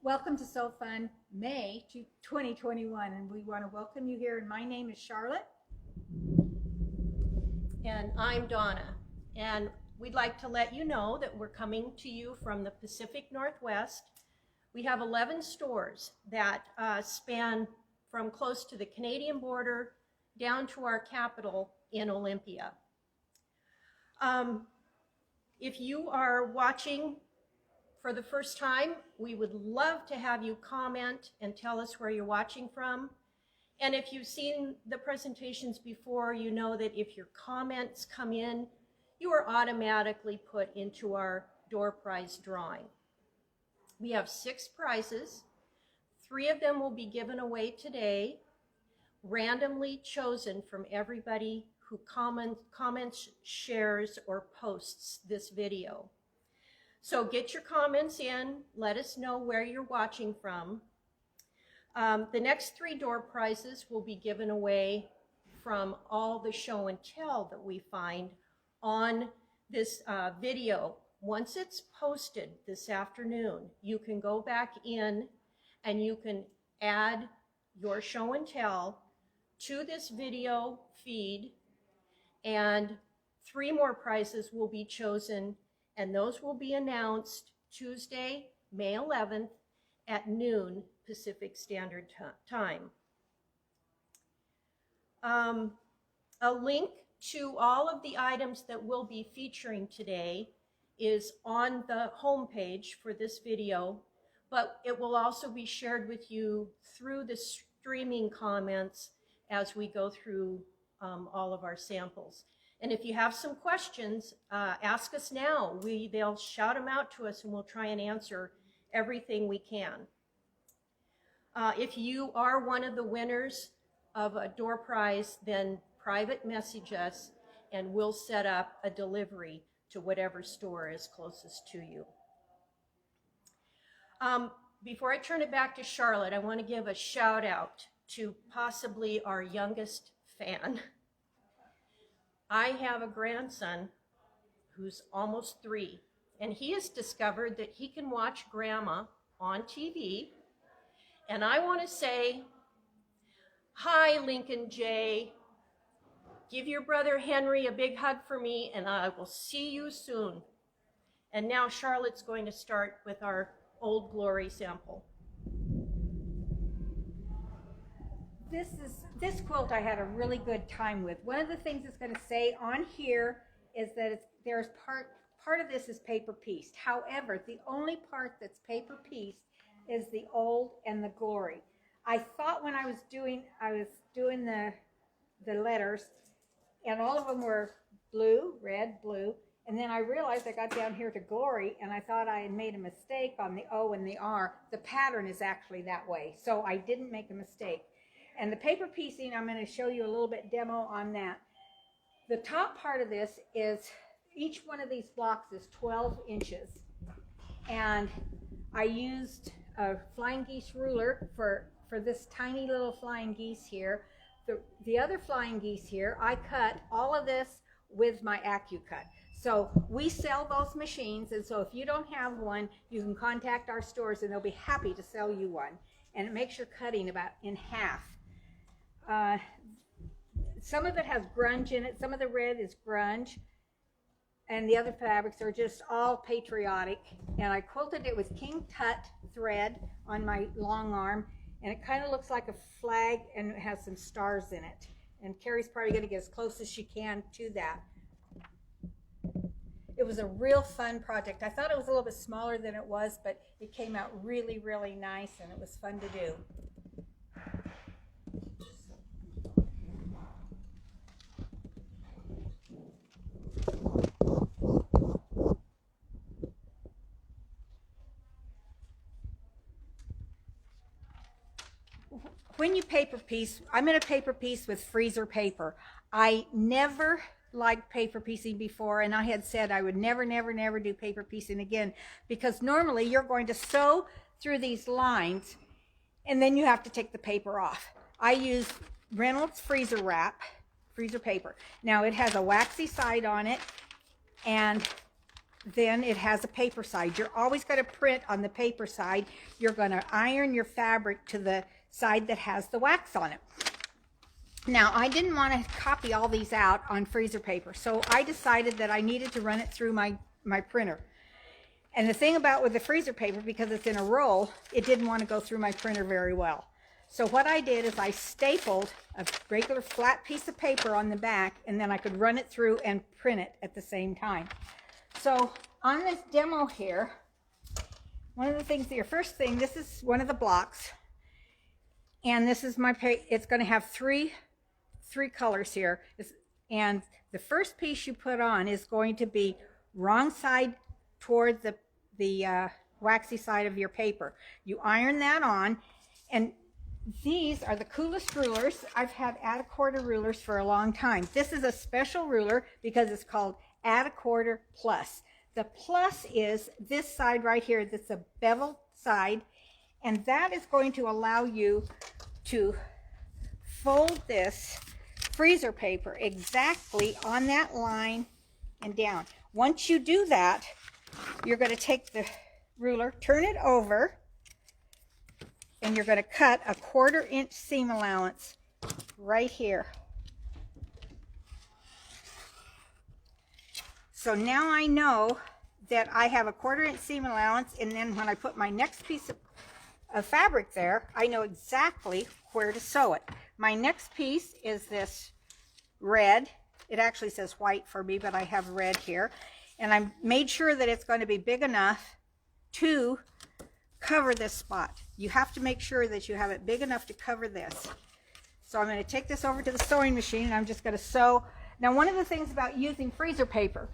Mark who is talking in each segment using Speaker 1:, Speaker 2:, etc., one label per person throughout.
Speaker 1: Welcome to So Fun May 2021, and we want to welcome you here. And my name is Charlotte.
Speaker 2: And I'm Donna. And we'd like to let you know that we're coming to you from the Pacific Northwest. We have 11 stores that span from close to the Canadian border down to our capital in Olympia. If you are watching for the first time, we would love to have you comment and tell us where you're watching from. And if you've seen the presentations before, you know that if your comments come in, you are automatically put into our door prize drawing. We have 6 prizes. 3 of them will be given away today, randomly chosen from everybody who comments, shares, or posts this video. So get your comments in, let us know where you're watching from. The next 3 door prizes will be given away from all the show and tell that we find on this video. Once it's posted this afternoon, you can go back in and you can add your show and tell to this video feed, and 3 more prizes will be chosen, and those will be announced Tuesday, May 11th at noon Pacific Standard Time. A link to all of the items that we'll be featuring today is on the home page for this video, but it will also be shared with you through the streaming comments as we go through all of our samples. And if you have some questions, ask us now. They'll shout them out to us and we'll try and answer everything we can. If you are one of the winners of a door prize, then private message us and we'll set up a delivery to whatever store is closest to you. Before I turn it back to Charlotte, I want to give a shout out to possibly our youngest fan. I have a grandson who's almost 3, and he has discovered that he can watch Grandma on TV. And I want to say, hi, Lincoln J. Give your brother Henry a big hug for me, and I will see you soon. And now Charlotte's going to start with our Old Glory sample.
Speaker 1: This quilt I had a really good time with. One of the things it's going to say on here is that there's part of this is paper pieced. However, the only part that's paper pieced is the Old and the Glory. I thought when I was doing the letters, and all of them were blue, red, blue, and then I realized I got down here to Glory and I thought I had made a mistake on the O and the R. The pattern is actually that way, so I didn't make a mistake. And the paper piecing, I'm going to show you a little bit demo on that. The top part of this is, each one of these blocks is 12 inches. And I used a flying geese ruler for this tiny little flying geese here. The other flying geese here, I cut all of this with my AccuCut. So we sell those machines, and so if you don't have one, you can contact our stores and they'll be happy to sell you one. And it makes your cutting about in half. Some of it has grunge in it, some of the red is grunge, and the other fabrics are just all patriotic. And I quilted it with King Tut thread on my long arm, and it kind of looks like a flag, and it has some stars in it. And Carrie's probably going to get as close as she can to that. It was a real fun project. I thought it was a little bit smaller than it was, but it came out really, really nice, and it was fun to do. When you paper piece, I'm going to paper piece with freezer paper. I never liked paper piecing before, and I had said I would never do paper piecing again, because normally you're going to sew through these lines and then you have to take the paper off. I use Reynolds freezer wrap, freezer paper. Now it has a waxy side on it, and then it has a paper side. You're always going to print on the paper side. You're going to iron your fabric to the side that has the wax on it. Now, I didn't want to copy all these out on freezer paper, so I decided that I needed to run it through my printer. And the thing about with the freezer paper, because it's in a roll, it didn't want to go through my printer very well. So what I did is I stapled a regular flat piece of paper on the back, and then I could run it through and print it at the same time. So on this demo here, one of the things, your first thing, this is one of the blocks, and this is my it's going to have three colors here. And the first piece you put on is going to be wrong side toward the waxy side of your paper. You iron that on, and these are the coolest rulers. I've had add a quarter rulers for a long time. This is a special ruler because it's called add a quarter plus. The plus is this side right here, that's a beveled side, and that is going to allow you to fold this freezer paper exactly on that line and down. Once you do that, you're going to take the ruler, turn it over, and you're going to cut a 1/4 inch seam allowance right here. So now I know that I have a 1/4 inch seam allowance, and then when I put my next piece of fabric there, I know exactly where to sew it. My next piece is this red. It actually says white for me, but I have red here. And I made sure that it's going to be big enough to cover this spot. You have to make sure that you have it big enough to cover this. So I'm going to take this over to the sewing machine, and I'm just going to sew. Now, one of the things about using freezer paper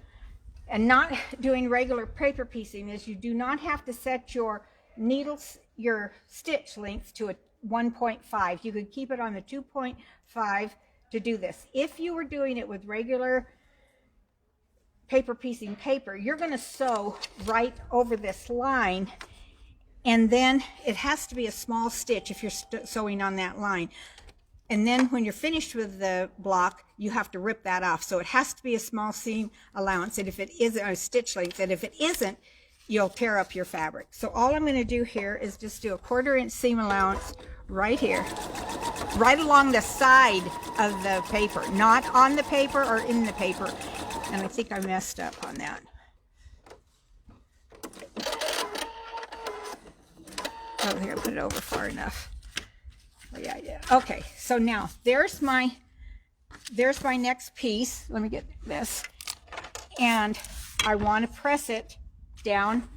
Speaker 1: and not doing regular paper piecing is you do not have to set your needles, your stitch length to a 1.5. You could keep it on the 2.5 to do this. If you were doing it with regular paper piecing paper, you're going to sew right over this line, and then it has to be a small stitch if you're sewing on that line. And then when you're finished with the block, you have to rip that off. So it has to be a small seam allowance, and if it isn't, a stitch length, and if it isn't, you'll tear up your fabric. So all I'm going to do here is just do a 1/4 inch seam allowance right here, right along the side of the paper, not on the paper or in the paper. And I think I messed up on that. Oh, here, I put it over far enough. Oh, yeah, I did. Okay, so now there's my next piece. Let me get this. And I want to press it down,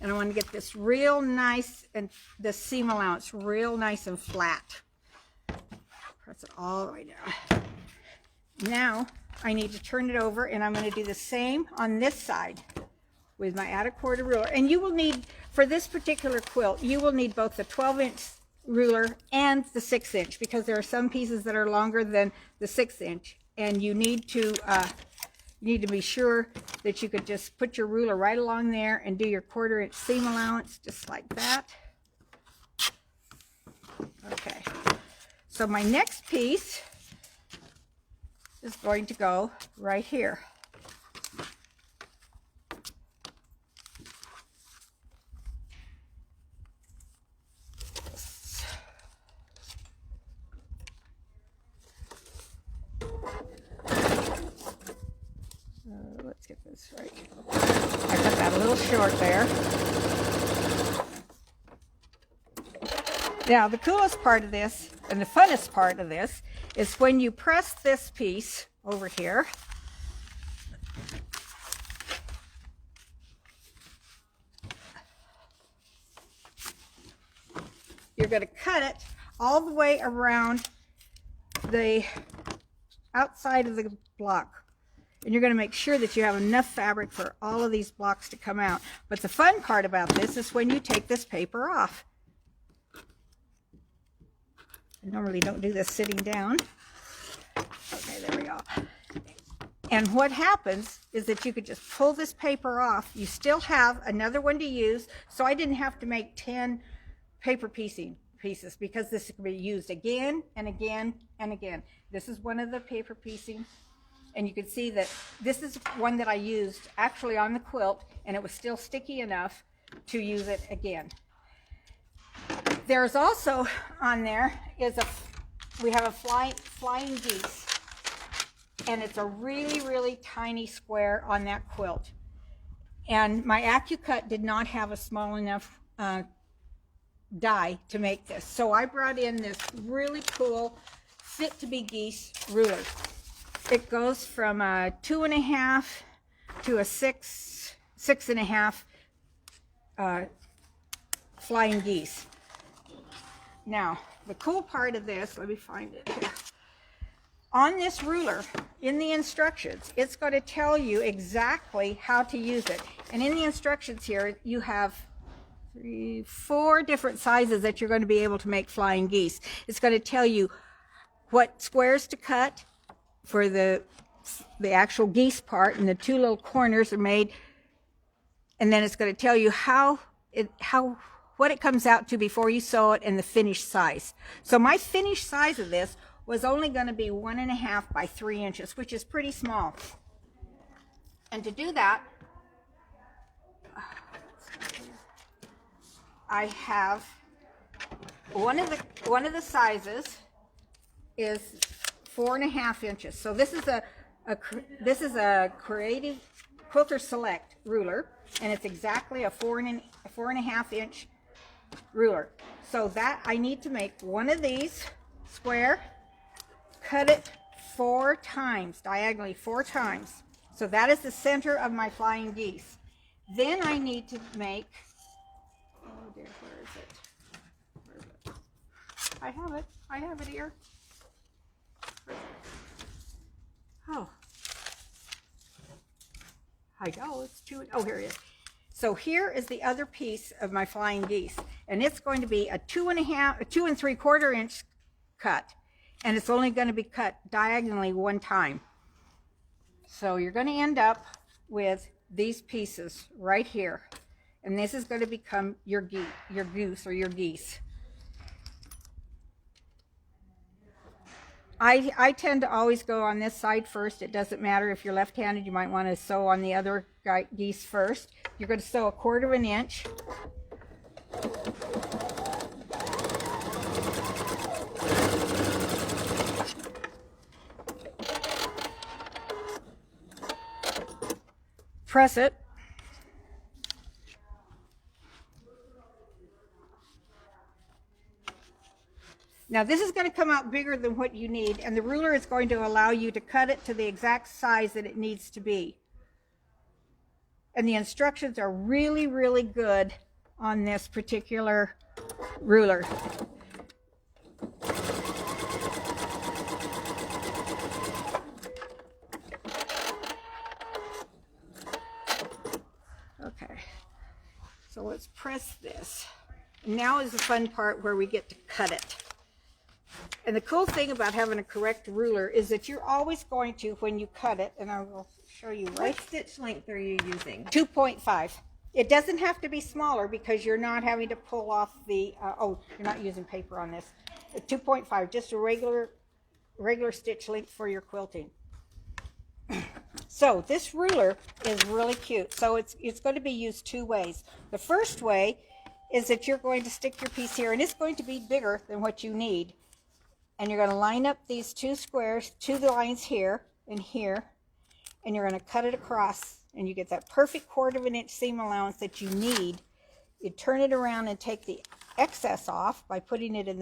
Speaker 1: and I want to get this real nice, and the seam allowance real nice and flat. Press it all the way down. Now I need to turn it over, and I'm going to do the same on this side with my add a 1/4 ruler. And you will need, for this particular quilt, you will need both the 12-inch ruler and the 6-inch, because there are some pieces that are longer than the 6-inch, and you need to be sure that you could just put your ruler right along there and do your 1/4 inch seam allowance just like that. Okay, so my next piece is going to go right here. Let's get this right. I cut that a little short there. Now, the coolest part of this, and the funnest part of this, is when you press this piece over here. You're going to cut it all the way around the outside of the block. And you're going to make sure that you have enough fabric for all of these blocks to come out. But the fun part about this is when you take this paper off. I normally don't do this sitting down. Okay, there we go. And what happens is that you could just pull this paper off. You still have another one to use. So I didn't have to make 10 paper piecing pieces, because this can be used again and again and again. This is one of the paper piecing And you can see that this is one that I used actually on the quilt, and it was still sticky enough to use it again. There's also on there we have a flying geese, and it's a really, really tiny square on that quilt. And my AccuCut did not have a small enough die to make this. So I brought in this really cool fit to be geese ruler. It goes from a 2.5 to a 6.5 flying geese. Now, the cool part of this, let me find it here. On this ruler, in the instructions, it's going to tell you exactly how to use it. And in the instructions here, you have 4 different sizes that you're going to be able to make flying geese. It's going to tell you what squares to cut for the actual geese part, and the 2 little corners are made. And then it's going to tell you what it comes out to before you sew it, and the finished size. So my finished size of this was only going to be 1.5 by 3 inches, which is pretty small. And to do that, I have one of the sizes is 4.5 inches. So this is a Creative Quilter Select ruler, and it's exactly a 4.5 inch ruler. So that I need to make one of these square, cut it 4 times, diagonally 4 times. So that is the center of my flying geese. Then I need to make, oh dear, where is it? I have it here. Oh, I know, it's too, oh, here it is. So here is the other piece of my flying geese, and it's going to be a 2 3/4 inch cut, and it's only going to be cut diagonally 1 time. So you're going to end up with these pieces right here, and this is going to become your goose or your geese. I tend to always go on this side first. It doesn't matter if you're left-handed, you might want to sew on the other geese first. You're going to sew 1/4 inch. Press it. Now this is going to come out bigger than what you need, and the ruler is going to allow you to cut it to the exact size that it needs to be. And the instructions are really, really good on this particular ruler. Okay, so let's press this. Now is the fun part where we get to cut it. And the cool thing about having a correct ruler is that you're always going to, when you cut it, and I will show you right.
Speaker 3: What stitch length are you using?
Speaker 1: 2.5. It doesn't have to be smaller because you're not having to pull off the, oh, you're not using paper on this. 2.5, just a regular stitch length for your quilting. So this ruler is really cute. So it's going to be used 2 ways. The first way is that you're going to stick your piece here, and it's going to be bigger than what you need. And you're going to line up these 2 squares, 2 lines here and here, and you're going to cut it across, and you get that perfect 1/4 inch seam allowance that you need. You turn it around and take the excess off by putting it in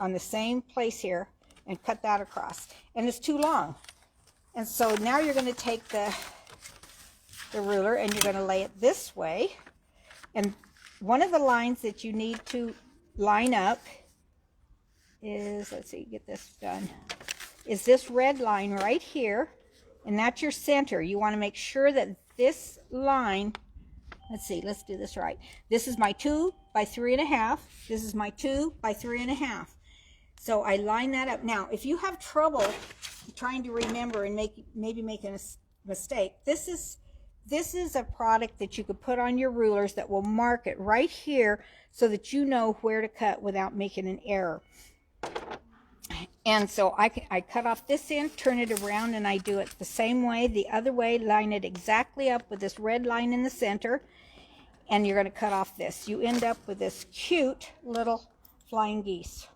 Speaker 1: on the same place here, and cut that across. And it's too long. And so now you're going to take the ruler and you're going to lay it this way. And one of the lines that you need to line up is, let's see, get this done, is this red line right here, and that's your center. You want to make sure that this line, let's see, let's do this right. This is my 2 by 3.5. This is my 2 by 3.5. So I line that up. Now, if you have trouble trying to remember and maybe making a mistake, this is a product that you could put on your rulers that will mark it right here so that you know where to cut without making an error. And so I cut off this end, turn it around, and I do it the same way, the other way, line it exactly up with this red line in the center, and you're going to cut off this. You end up with this cute little flying geese.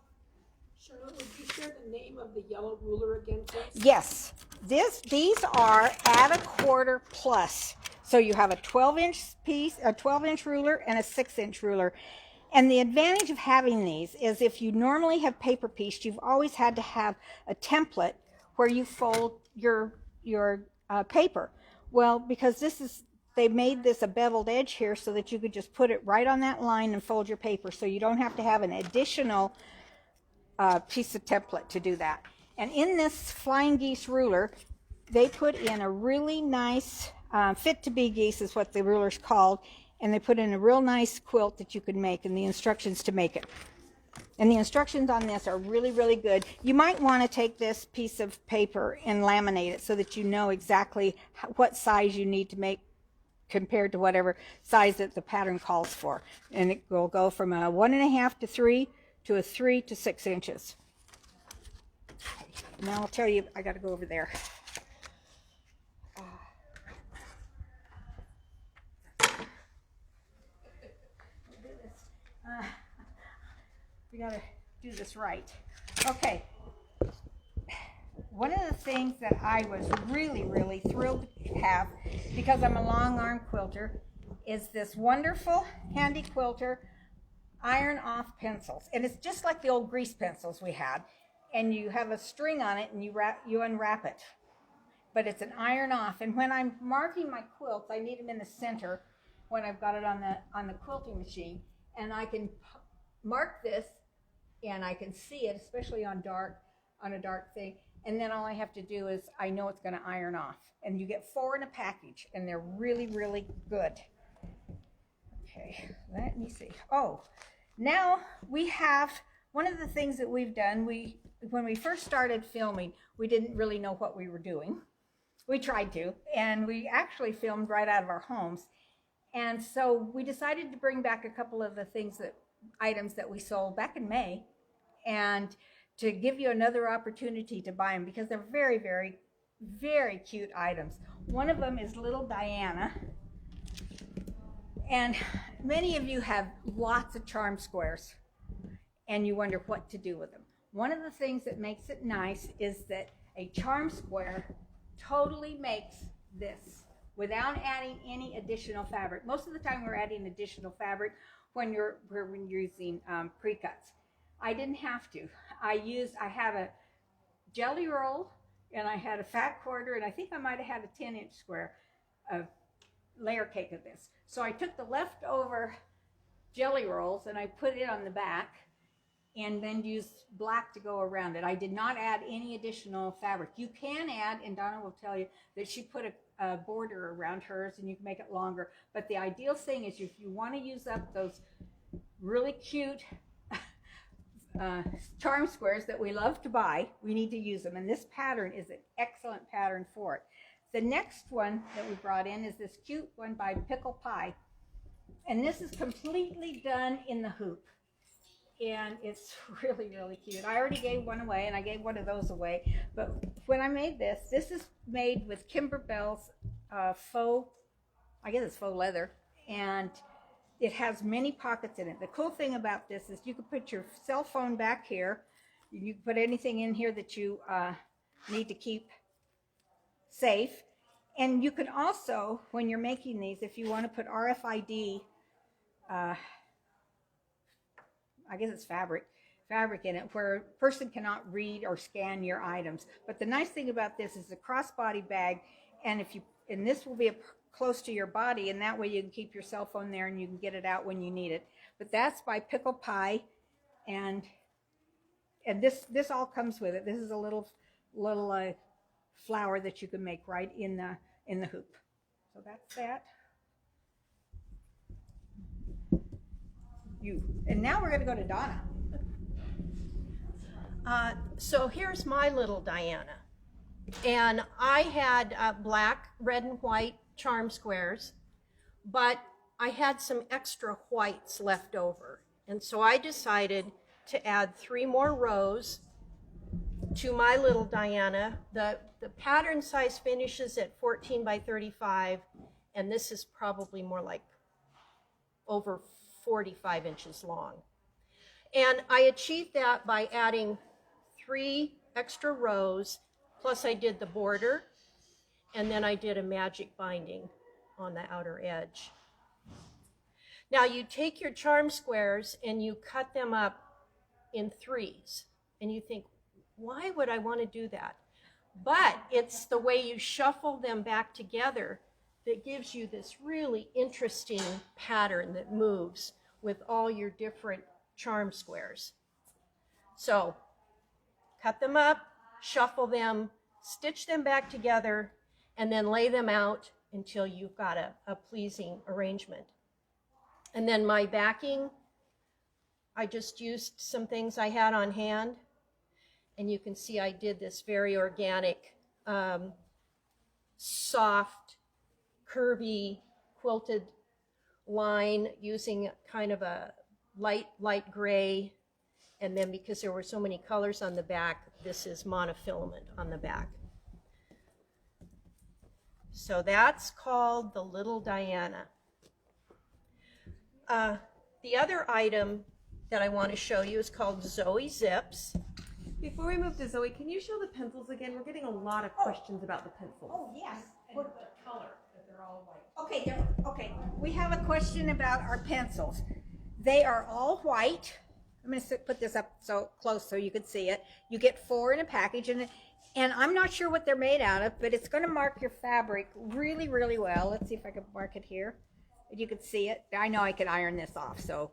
Speaker 4: Charlotte, would you share the name of the yellow ruler again, please?
Speaker 1: Yes, these are at a quarter plus. So you have a 12-inch piece, a 12-inch ruler, and a 6-inch ruler. And the advantage of having these is if you normally have paper pieced, you've always had to have a template where you fold your paper. Well, because they made this a beveled edge here so that you could just put it right on that line and fold your paper, so you don't have to have an additional piece of template to do that. And in this flying geese ruler, they put in a really nice fit to be geese is what the ruler's called, and they put in a real nice quilt that you can make and the instructions to make it. And the instructions on this are really, really good. You might want to take this piece of paper and laminate it so that you know exactly what size you need to make compared to whatever size that the pattern calls for. And it will go from a 1.5 to 3 to a 3 to 6 inches. Now I'll tell you, I got to go over there. We got to do this right. Okay. One of the things that I was really, really thrilled to have, because I'm a long arm quilter, is this wonderful handy quilter iron off pencils. And it's just like the old grease pencils we had. And you have a string on it and you unwrap it. But it's an iron off. And when I'm marking my quilts, I need them in the center when I've got it on the quilting machine. And I can mark this and I can see it, especially on a dark thing. And then all I have to do is I know it's going to iron off. And you get 4 in a package, and they're really, really good. Okay, let me see. Oh, now we have one of the things that we've done. When we first started filming, we didn't really know what we were doing. We tried to, and we actually filmed right out of our homes. And so we decided to bring back a couple of the items that we sold back in May, and to give you another opportunity to buy them, because they're very, very, very cute items. One of them is little Diana, and many of you have lots of charm squares and you wonder what to do with them. One of the things that makes it nice is that a charm square totally makes this without adding any additional fabric. Most of the time we're adding additional fabric when you're using pre-cuts. I didn't have to. I had a jelly roll, and I had a fat quarter, and I think I might have had a 10-inch square of layer cake of this. So I took the leftover jelly rolls and I put it on the back and then used black to go around it. I did not add any additional fabric. You can add, and Donna will tell you that she put a border around hers and you can make it longer. But the ideal thing is if you want to use up those really cute charm squares that we love to buy, we need to use them. And this pattern is an excellent pattern for it. The next one that we brought in is this cute one by Pickle Pie. And this is completely done in the hoop. And it's really, really cute. I already gave one away, and I gave one of those away. But when I made this is made with Kimberbell's faux, I guess it's faux leather. And it has many pockets in it. The cool thing about this is you can put your cell phone back here. You can put anything in here that you need to keep safe. And you can also, when you're making these, if you want to put RFID, I guess it's fabric in it, where a person cannot read or scan your items. But the nice thing about this is a crossbody bag, and this will be close to your body, and that way you can keep your cell phone there and you can get it out when you need it. But that's by Pickle Pie, and this all comes with it. This is a little flower that you can make right in the hoop. So that's that. And now we're going to go to Donna.
Speaker 2: So here's my little Diana. And I had black, red, and white charm squares, but I had some extra whites left over. And so I decided to add 3 more rows to my little Diana. The pattern size finishes at 14 by 35, and this is probably more like over 45 inches long. And I achieved that by adding 3 extra rows, plus I did the border, and then I did a magic binding on the outer edge. Now you take your charm squares and you cut them up in 3s, and you think, why would I want to do that? But it's the way you shuffle them back together that gives you this really interesting pattern that moves with all your different charm squares. So cut them up, shuffle them, stitch them back together, and then lay them out until you've got a pleasing arrangement. And then my backing, I just used some things I had on hand. And you can see I did this very organic, soft, curvy, quilted line using kind of a light gray. And then because there were so many colors on the back, this is monofilament on the back. So that's called the Little Diana. The other item that I want to show you is called Zoe Zips.
Speaker 3: Before we move to Zoe, can you show the pencils again? We're getting a lot of questions about the pencils.
Speaker 1: Oh, yes.
Speaker 2: And the color, that they're all white.
Speaker 1: Okay, we have a question about our pencils. They are all white. I'm going to put this up so close so you can see it. You get 4 in a package, and I'm not sure what they're made out of, but it's going to mark your fabric really, really well. Let's see if I can mark it here. You can see it. I know I can iron this off, so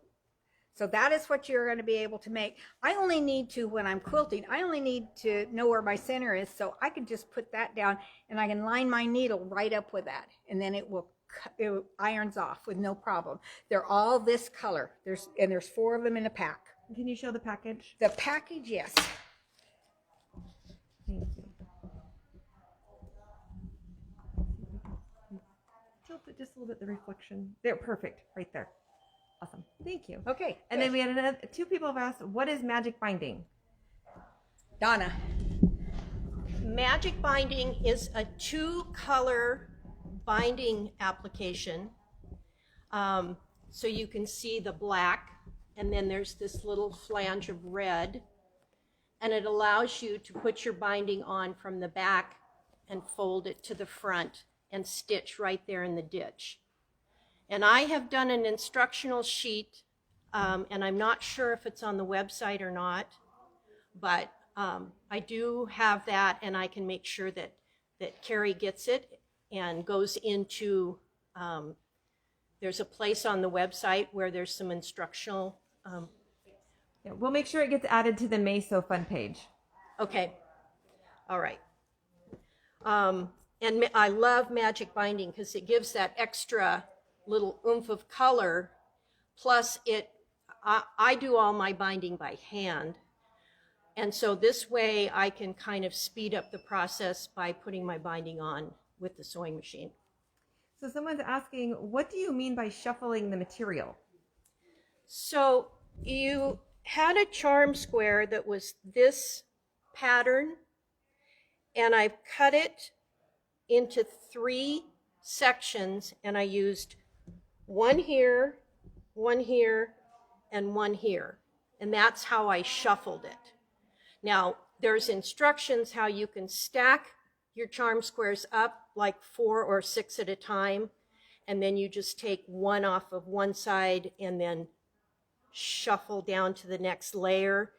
Speaker 1: that is what you're going to be able to make. I only need to, when I'm quilting, I only need to know where my center is, so I can just put that down and I can line my needle right up with that, and then it irons off with no problem. They're all this color. There's 4 of them in a pack.
Speaker 3: Can you show the package?
Speaker 1: The package, yes.
Speaker 3: Thank you. Tilt it just a little bit, the reflection. They're perfect, right there. Awesome. Thank you.
Speaker 1: Okay.
Speaker 3: And then we had 2 people have asked, what is magic binding?
Speaker 1: Donna.
Speaker 2: Magic binding is a 2-color binding application. So you can see the black, and then there's this little flange of red, and it allows you to put your binding on from the back and fold it to the front and stitch right there in the ditch. And I have done an instructional sheet, and I'm not sure if it's on the website or not, but I do have that, and I can make sure that Carrie gets it and goes into, there's a place on the website where there's some instructional.
Speaker 3: Yeah, we'll make sure it gets added to the May So Fun page.
Speaker 2: Okay, all right. And I love magic binding because it gives that extra little oomph of color. Plus I do all my binding by hand. And so this way I can kind of speed up the process by putting my binding on with the sewing machine.
Speaker 3: So someone's asking, what do you mean by shuffling the material?
Speaker 2: So you had a charm square that was this pattern, and I've cut it into 3 sections, and I used 1 here, 1 here, and 1 here. And that's how I shuffled it. Now, there's instructions how you can stack your charm squares up like 4 or 6 at a time, and then you just take 1 off of one side and then shuffle down to the next layer.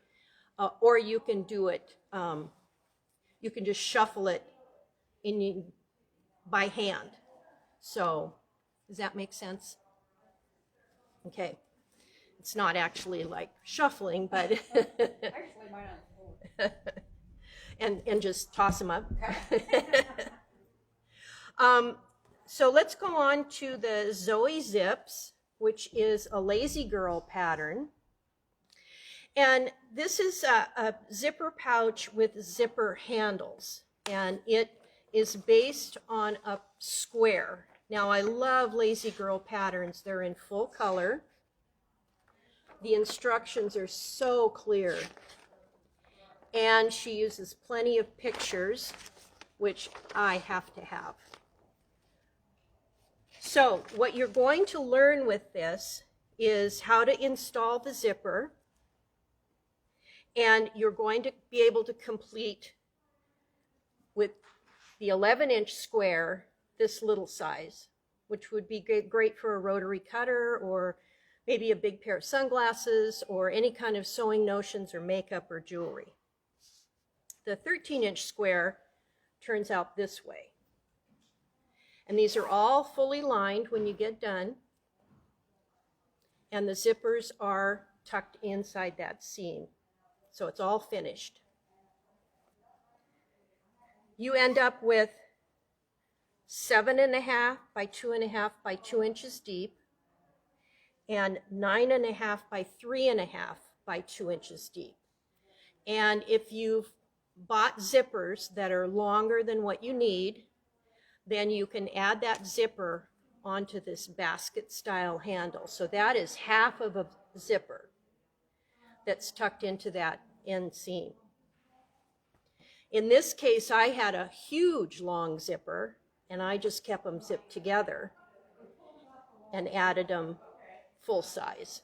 Speaker 2: Or you can do it, you can just shuffle it by hand. So, does that make sense? Okay. It's not actually like shuffling, but
Speaker 1: Actually, mine on
Speaker 2: and just toss them up. So let's go on to the Zoe Zips, which is a lazy girl pattern. And this is a zipper pouch with zipper handles, and it is based on a square. Now, I love lazy girl patterns. They're in full color. The instructions are so clear. And she uses plenty of pictures, which I have to have. So what you're going to learn with this is how to install the zipper, and you're going to be able to complete with the 11-inch square this little size, which would be great for a rotary cutter or maybe a big pair of sunglasses or any kind of sewing notions or makeup or jewelry. The 13-inch square turns out this way. And these are all fully lined when you get done. And the zippers are tucked inside that seam. So it's all finished. You end up with 7.5 by 2.5 by 2 inches deep and 9.5 by 3.5 by 2 inches deep. And if you've bought zippers that are longer than what you need, then you can add that zipper onto this basket style handle. So that is half of a zipper that's tucked into that end seam. In this case, I had a huge long zipper, and I just kept them zipped together and added them full size.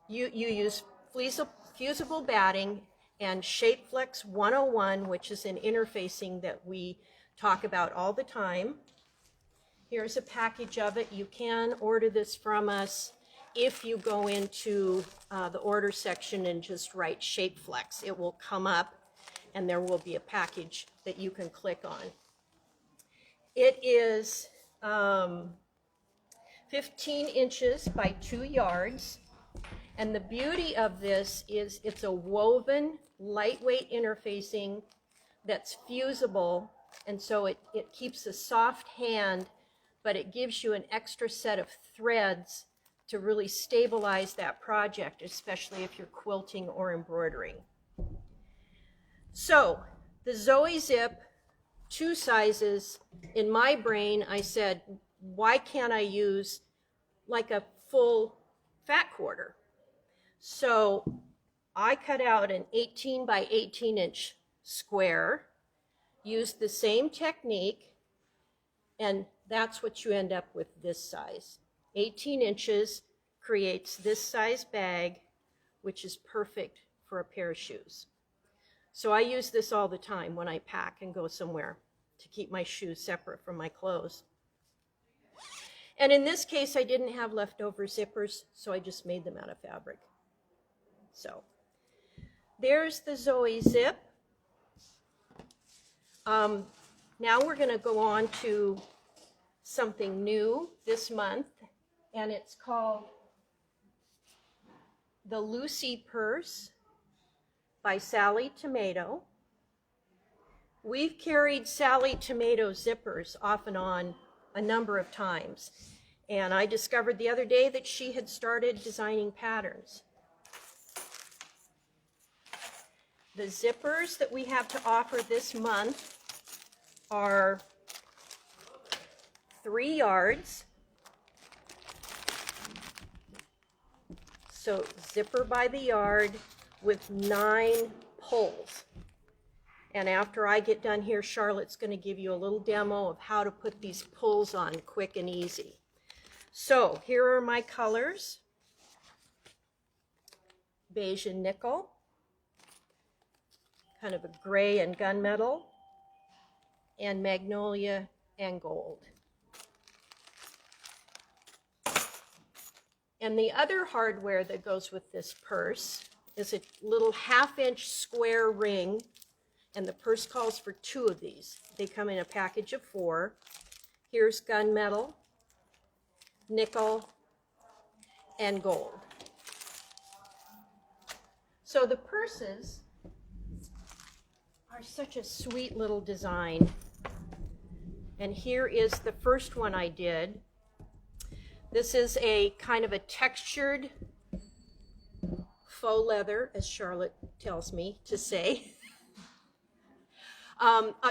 Speaker 2: You use fusible batting and ShapeFlex 101, which is an interfacing that we talk about all the time. Here's a package of it. You can order this from us if you go into the order section and just write ShapeFlex. It will come up and there will be a package that you can click on. It is 15 inches by 2 yards. And the beauty of this is it's a woven, lightweight interfacing that's fusible. And so it keeps a soft hand, but it gives you an extra set of threads to really stabilize that project, especially if you're quilting or embroidering. So the Zoe Zip, 2 sizes. In my brain, I said, why can't I use like a full fat quarter? So I cut out an 18 by 18 inch square, used the same technique, and that's what you end up with this size. 18 inches creates this size bag, which is perfect for a pair of shoes. So I use this all the time when I pack and go somewhere to keep my shoes separate from my clothes. And in this case, I didn't have leftover zippers, so I just made them out of fabric. So there's the Zoe Zip. Now we're going to go on to something new this month, and it's called the Lucy Purse by Sally Tomato. We've carried Sally Tomato zippers off and on a number of times, and I discovered the other day that she had started designing patterns. The zippers that we have to offer this month are 3 yards. So zipper by the yard with 9 pulls. And after I get done here, Charlotte's going to give you a little demo of how to put these pulls on quick and easy. So here are my colors. Beige and nickel. Kind of a gray and gunmetal, and magnolia and gold. And the other hardware that goes with this purse is a little 1/2-inch square ring, and the purse calls for 2 of these. They come in a package of 4. Here's gunmetal, nickel, and gold. So the purses are such a sweet little design. And here is the first one I did. This is a kind of a textured faux leather, as Charlotte tells me to say.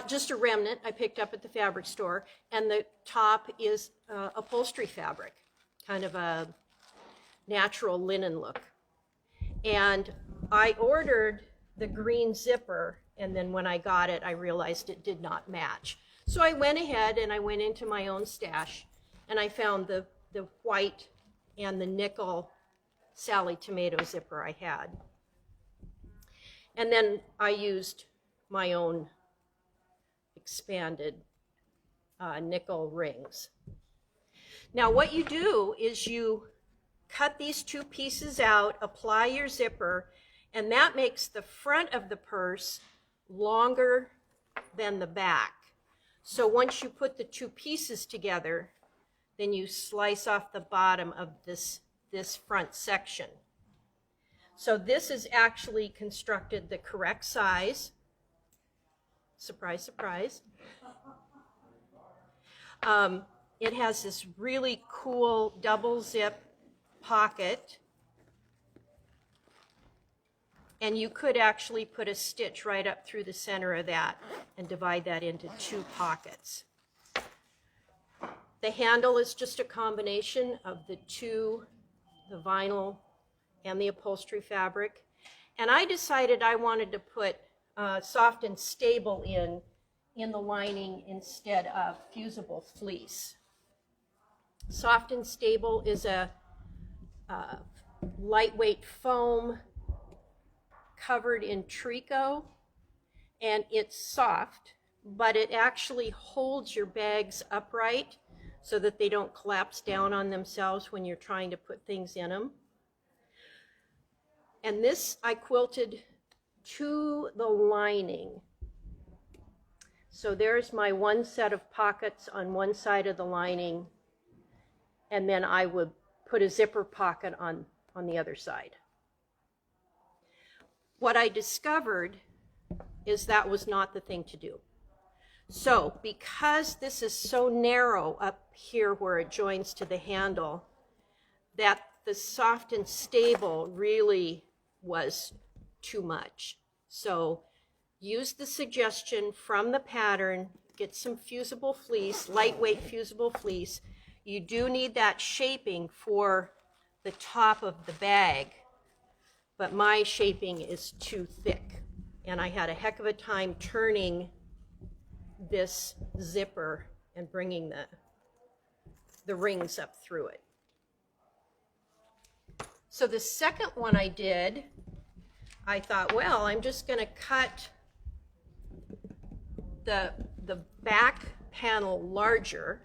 Speaker 2: Just a remnant I picked up at the fabric store. And the top is upholstery fabric, kind of a natural linen look. And I ordered the green zipper, and then when I got it, I realized it did not match. So I went ahead and I went into my own stash, and I found the white and the nickel Sally tomato zipper I had. And then I used my own expanded nickel rings. Now what you do is you cut these two pieces out, apply your zipper, and that makes the front of the purse longer than the back. So once you put the two pieces together, then you slice off the bottom of this front section. So this is actually constructed the correct size. Surprise, surprise. It has this really cool double zip pocket. And you could actually put a stitch right up through the center of that and divide that into two pockets. The handle is just a combination of the vinyl and the upholstery fabric. And I decided I wanted to put soft and stable in the lining instead of fusible fleece. Soft and stable is a lightweight foam covered in tricot, and it's soft, but it actually holds your bags upright so that they don't collapse down on themselves when you're trying to put things in them. And this I quilted to the lining. So there's my one set of pockets on one side of the lining, and then I would put a zipper pocket on the other side. What I discovered is that was not the thing to do. So because this is so narrow up here where it joins to the handle, that the soft and stable really was too much. So use the suggestion from the pattern, get some fusible fleece, lightweight fusible fleece. You do need that shaping for the top of the bag, but my shaping is too thick. And I had a heck of a time turning this zipper and bringing the rings up through it. So the second one I did, I thought, well, I'm just going to cut the back panel larger.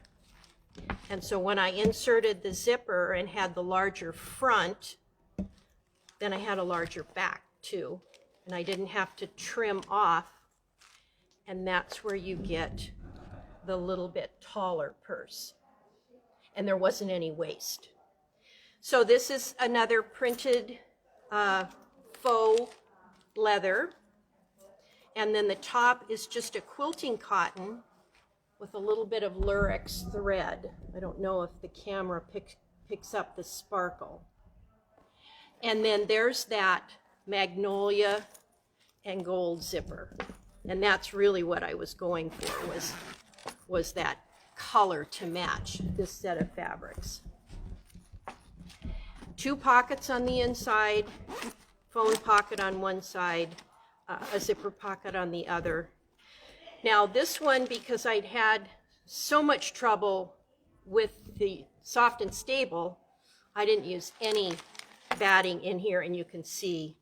Speaker 2: And so when I inserted the zipper and had the larger front, then I had a larger back too. And I didn't have to trim off. And that's where you get the little bit taller purse. And there wasn't any waste. So this is another printed faux leather. And then the top is just a quilting cotton with a little bit of lurex thread. I don't know if the camera picks up the sparkle. And then there's that magnolia and gold zipper. And that's really what I was going for, was that color to match this set of fabrics. Two pockets on the inside, phone pocket on one side, a zipper pocket on the other. Now this one, because I'd had so much trouble with the soft and stable, I didn't use any batting in here, and you can see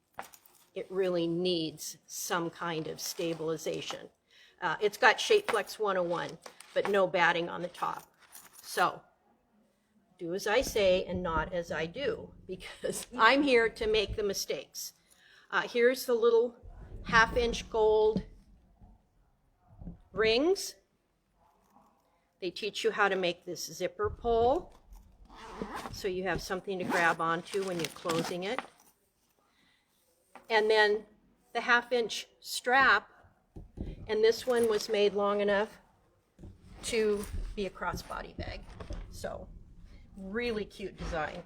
Speaker 2: it really needs some kind of stabilization. It's got Shapeflex 101, but no batting on the top. So do as I say and not as I do, because I'm here to make the mistakes. Here's the little 1/2-inch gold rings. They teach you how to make this zipper pull, so you have something to grab onto when you're closing it. And then the 1/2-inch strap, and this one was made long enough to be a crossbody bag. So really cute design.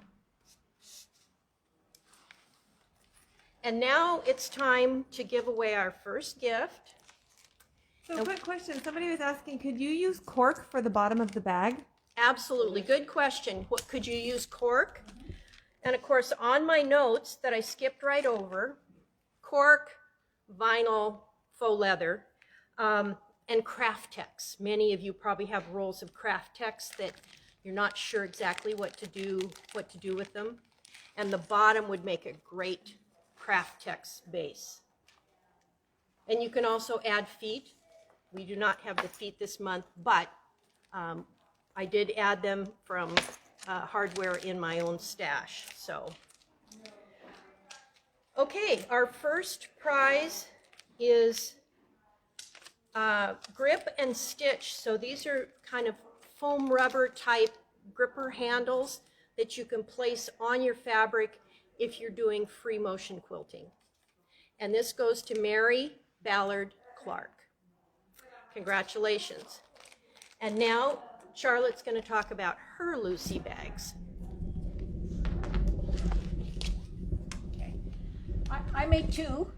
Speaker 2: And now it's time to give away our first gift.
Speaker 3: So quick question, somebody was asking, could you use cork for the bottom of the bag?
Speaker 2: Absolutely, good question. What, could you use cork? And of course, on my notes that I skipped right over, cork, vinyl, faux leather, and craft tex. Many of you probably have rolls of craft tex that you're not sure exactly what to do with them. And the bottom would make a great craft tex base. And you can also add feet. We do not have the feet this month, but I did add them from hardware in my own stash. So, okay, our first prize is grip and stitch. So these are kind of foam rubber type gripper handles that you can place on your fabric if you're doing free motion quilting. And this goes to Mary Ballard Clark. Congratulations. And now Charlotte's going to talk about her Lucy bags.
Speaker 1: Okay. I made two,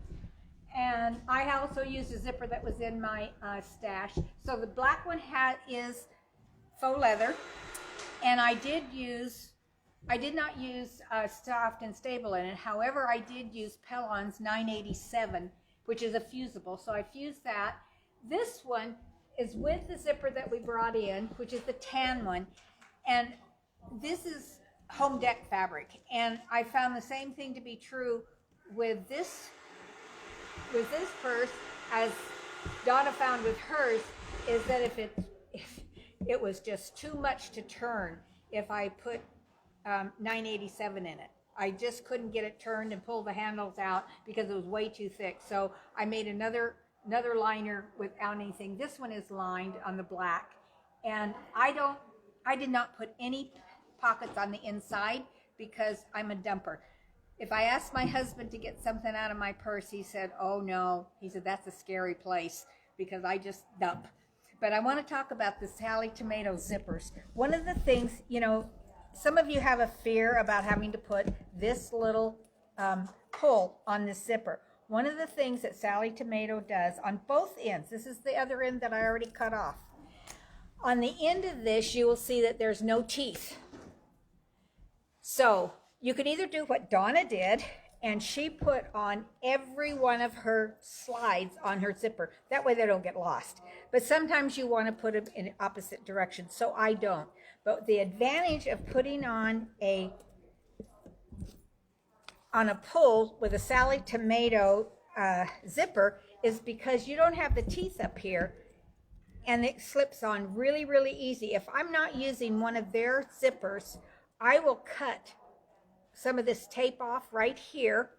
Speaker 1: and I also used a zipper that was in my stash. So the black one is faux leather, and I did not use soft and stable in it. However, I did use Pellon's 987, which is a fusible. So I fused that. This one is with the zipper that we brought in, which is the tan one. And this is home deck fabric. And I found the same thing to be true with this purse as Donna found with hers, is that if it was just too much to turn if I put 987 in it. I just couldn't get it turned and pull the handles out because it was way too thick. So I made another liner without anything. This one is lined on the black, and I did not put any pockets on the inside because I'm a dumper. If I asked my husband to get something out of my purse, he said, oh no, he said, that's a scary place because I just dump. But I want to talk about the Sally Tomato zippers. One of the things, some of you have a fear about having to put this little pull on this zipper. One of the things that Sally Tomato does on both ends, this is the other end that I already cut off. On the end of this, you will see that there's no teeth. So you could either do what Donna did, and she put on every one of her slides on her zipper. That way they don't get lost. But sometimes you want to put them in opposite directions, so I don't. But the advantage of putting on a pull with a Sally Tomato zipper is because you don't have the teeth up here, and it slips on really, really easy. If I'm not using one of their zippers, I will cut some of this tape off right here,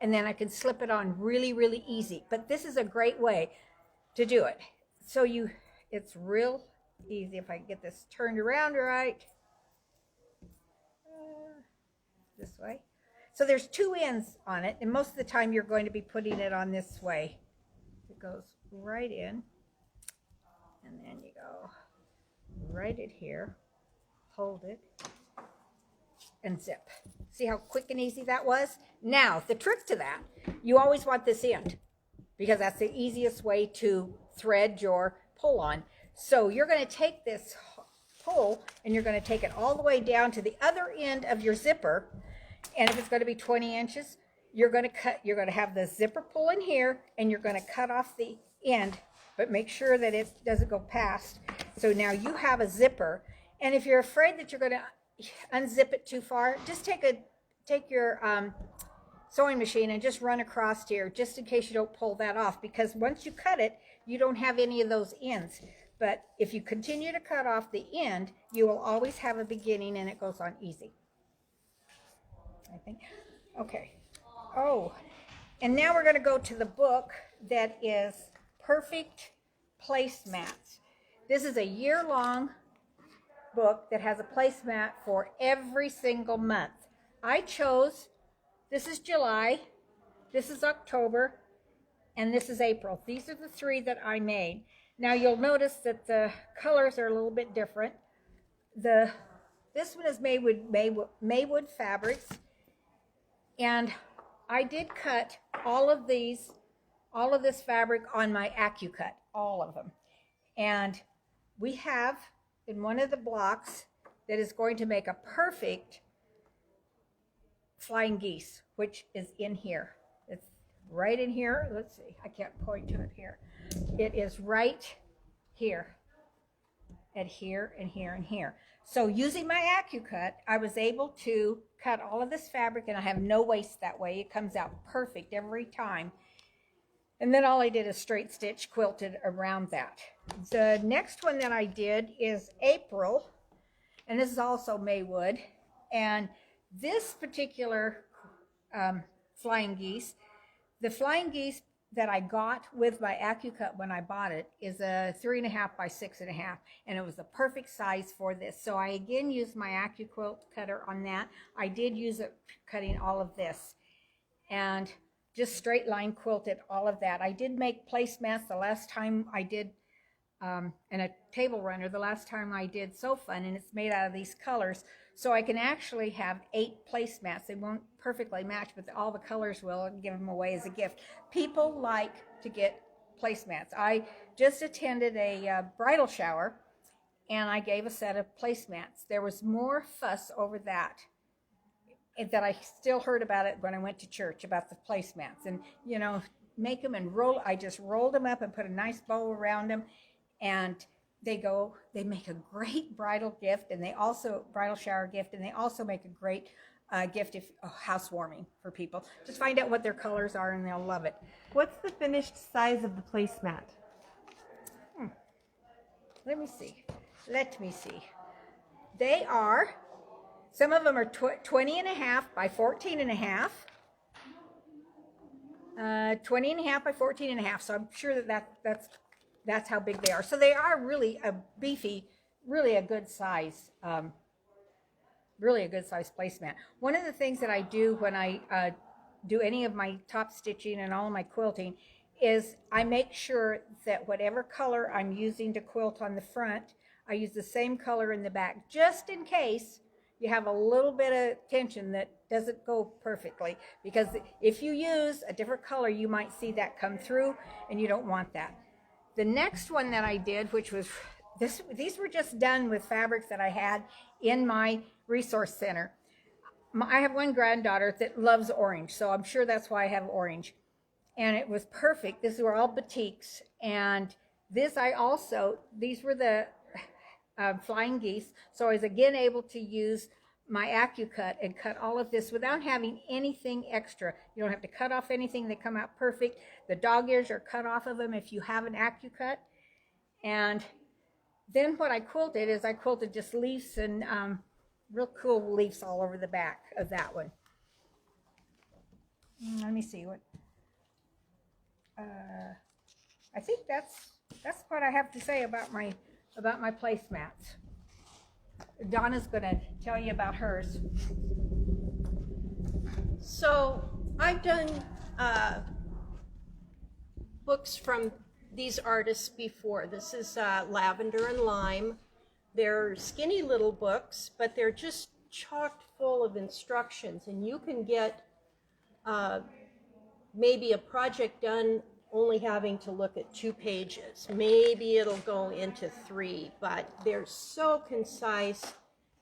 Speaker 1: and then I can slip it on really, really easy. But this is a great way to do it. So it's real easy. If I can get this turned around right, this way. So there's two ends on it, and most of the time you're going to be putting it on this way. It goes right in, and then you go right in here, hold it, and zip. See how quick and easy that was? Now, the trick to that, you always want this end, because that's the easiest way to thread your pull on. So you're going to take this pull, and you're going to take it all the way down to the other end of your zipper. And if it's going to be 20 inches, you're going to have the zipper pull in here, and you're going to cut off the end, but make sure that it doesn't go past. So now you have a zipper, and if you're afraid that you're going to unzip it too far, just take your sewing machine and just run across here, just in case you don't pull that off, because once you cut it, you don't have any of those ends. But if you continue to cut off the end, you will always have a beginning, and it goes on easy. I think. Okay. Oh, and now we're going to go to the book that is Perfect Placemats. This is a year-long book that has a placemat for every single month. I chose, this is July, this is October, and this is April. These are the three that I made. Now you'll notice that the colors are a little bit different. This one is made with Maywood fabrics. And I did cut all of this fabric on my AccuCut, all of them. And we have in one of the blocks that is going to make a perfect Flying Geese, which is in here. It's right in here. Let's see, I can't point to it here. It is right here, and here, and here, and here. So using my AccuCut, I was able to cut all of this fabric, and I have no waste that way. It comes out perfect every time. And then all I did is straight stitch quilted around that. The next one that I did is April, and this is also Maywood. And this particular Flying Geese, the Flying Geese that I got with my AccuCut when I bought it is a 3.5 by 6.5, and it was the perfect size for this. So I again used my AccuQuilt cutter on that. I did use it cutting all of this, and just straight line quilted all of that. I did make placemats the last time I did, and a table runner the last time I did So Fun, and it's made out of these colors. So I can actually have 8 placemats. They won't perfectly match, but all the colors will, and give them away as a gift. People like to get placemats. I just attended a bridal shower, and I gave a set of placemats. There was more fuss over that I still heard about it when I went to church, about the placemats. And, you know, make them and roll. I just rolled them up and put a nice bow around them, and they make a great bridal gift, and they also, bridal shower gift, and they also make a great gift if housewarming for people. Just find out what their colors are, and they'll love it.
Speaker 3: What's the finished size of the placemat?
Speaker 1: Let me see. They are, some of them are 20.5 by 14.5. 20.5 by 14.5. So I'm sure that's how big they are. So they are really a beefy, really a good size, placemat. One of the things that I do when I do any of my top stitching and all of my quilting is I make sure that whatever color I'm using to quilt on the front, I use the same color in the back, just in case you have a little bit of tension that doesn't go perfectly. Because if you use a different color, you might see that come through, and you don't want that. The next one that I did, which was these were just done with fabrics that I had in my resource center. I have one granddaughter that loves orange, so I'm sure that's why I have orange. And it was perfect. These were all batiks. And these were the Flying Geese. So I was again able to use my AccuCut and cut all of this without having anything extra. You don't have to cut off anything. They come out perfect. The dog ears are cut off of them if you have an AccuCut. And then what I quilted is I quilted just leaves and real cool leaves all over the back of that one. Let me see what. I think that's what I have to say about my placemats. Donna's going to tell you about hers.
Speaker 2: So I've done books from these artists before. This is Lavender and Lime. They're skinny little books, but they're just chocked full of instructions, and you can get maybe a project done only having to look at 2 pages. Maybe it'll go into 3, but they're so concise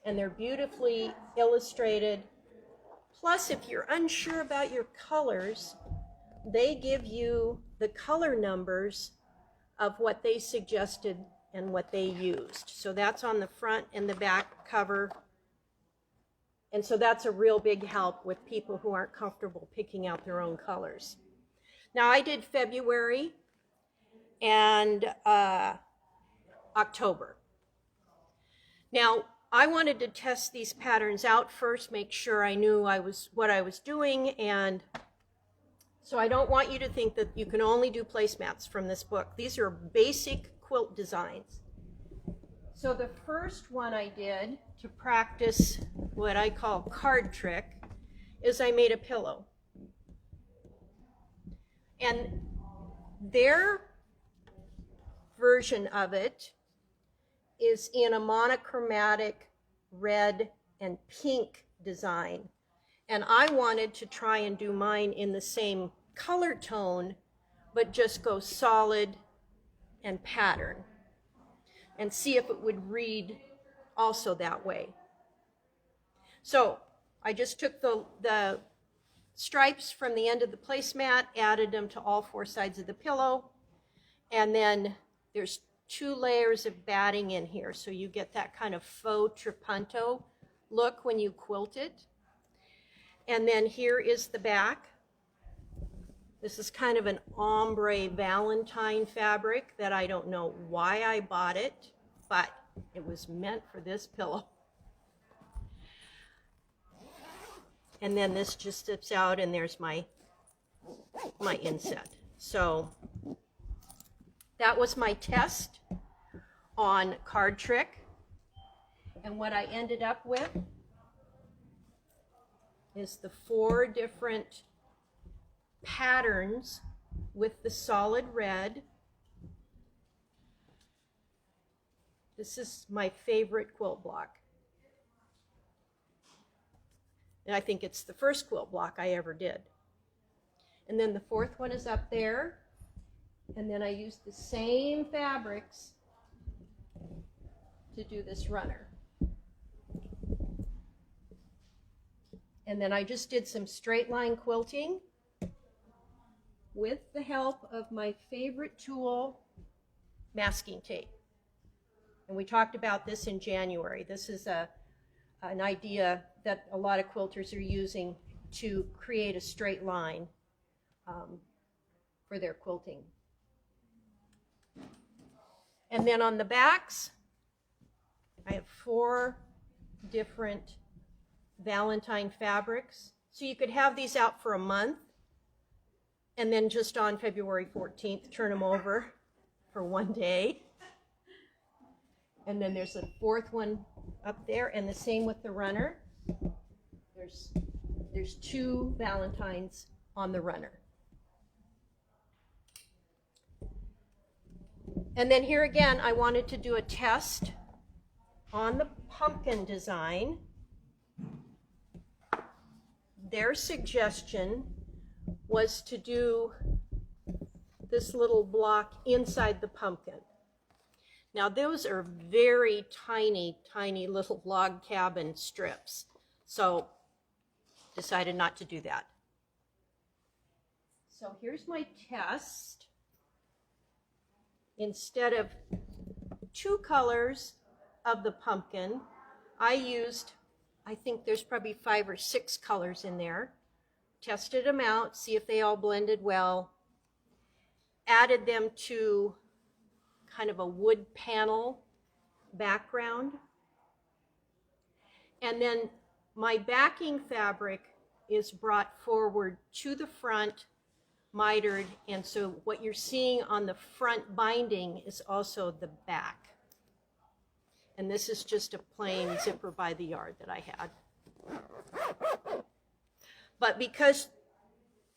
Speaker 2: and they're beautifully illustrated. Plus, if you're unsure about your colors, they give you the color numbers of what they suggested and what they used. So that's on the front and the back cover. And so that's a real big help with people who aren't comfortable picking out their own colors. Now, I did February and October. Now, I wanted to test these patterns out first, make sure I knew what I was doing, and so I don't want you to think that you can only do placemats from this book. These are basic quilt designs. So the first one I did to practice what I call card trick is I made a pillow. And their version of it is in a monochromatic red and pink design. And I wanted to try and do mine in the same color tone, but just go solid and pattern, and see if it would read also that way. So I just took the stripes from the end of the placemat, added them to all four sides of the pillow, and then there's 2 layers of batting in here, so you get that kind of faux trapunto look when you quilt it. And then here is the back. This is kind of an ombre valentine fabric that I don't know why I bought it, but it was meant for this pillow. And then this just zips out, and there's my inset. So that was my test on Card Trick. And what I ended up with is the 4 different patterns with the solid red. This is my favorite quilt block. And I think it's the first quilt block I ever did. And then the 4th one is up there. And then I used the same fabrics to do this runner. And then I just did some straight line quilting with the help of my favorite tool, masking tape. And we talked about this in January. This is an idea that a lot of quilters are using to create a straight line for their quilting. And then on the backs, I have 4 different Valentine fabrics. So you could have these out for a month, and then just on February 14th, turn them over for 1 day. And then there's a 4th one up there, and the same with the runner. There's 2 Valentines on the runner. And then here again, I wanted to do a test on the pumpkin design. Their suggestion was to do this little block inside the pumpkin. Now those are very tiny, tiny little log cabin strips. So decided not to do that. So here's my test. Instead of 2 colors of the pumpkin, I used, I think there's probably 5 or 6 colors in there. Tested them out, see if they all blended well. Added them to kind of a wood panel background. And then my backing fabric is brought forward to the front, mitered, and so what you're seeing on the front binding is also the back. And this is just a plain zipper by the yard that I had. But because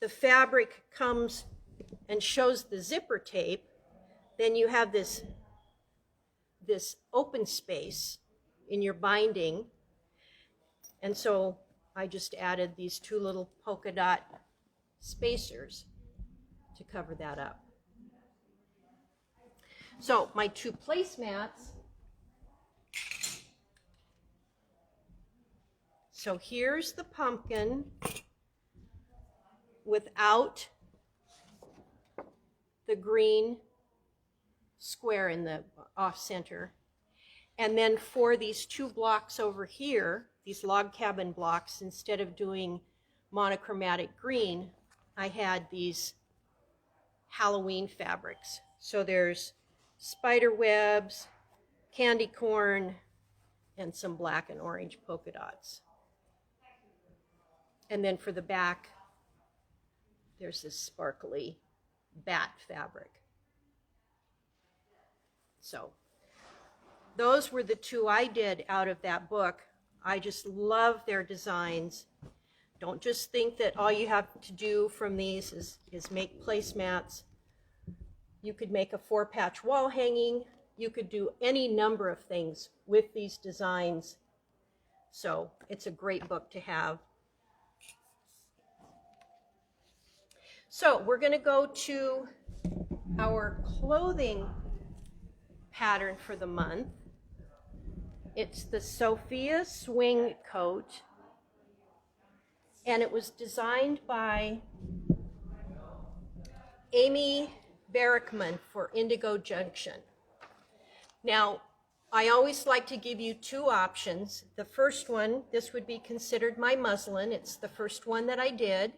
Speaker 2: the fabric comes and shows the zipper tape, then you have this open space in your binding. And so I just added these 2 little polka dot spacers to cover that up. So my 2 placemats. So here's the pumpkin without the green square in the off center. And then for these 2 blocks over here, these log cabin blocks, instead of doing monochromatic green, I had these Halloween fabrics. So there's spider webs, candy corn, and some black and orange polka dots. And then for the back, there's this sparkly bat fabric. So those were the 2 I did out of that book. I just love their designs. Don't just think that all you have to do from these is make placemats. You could make a 4-patch wall hanging. You could do any number of things with these designs. So it's a great book to have. So we're going to go to our clothing pattern for the month. It's the Sophia Swing Coat and it was designed by Amy Barrickman for Indigo Junction. Now, I always like to give you two options. The first one, this would be considered my muslin. It's the first one that I did.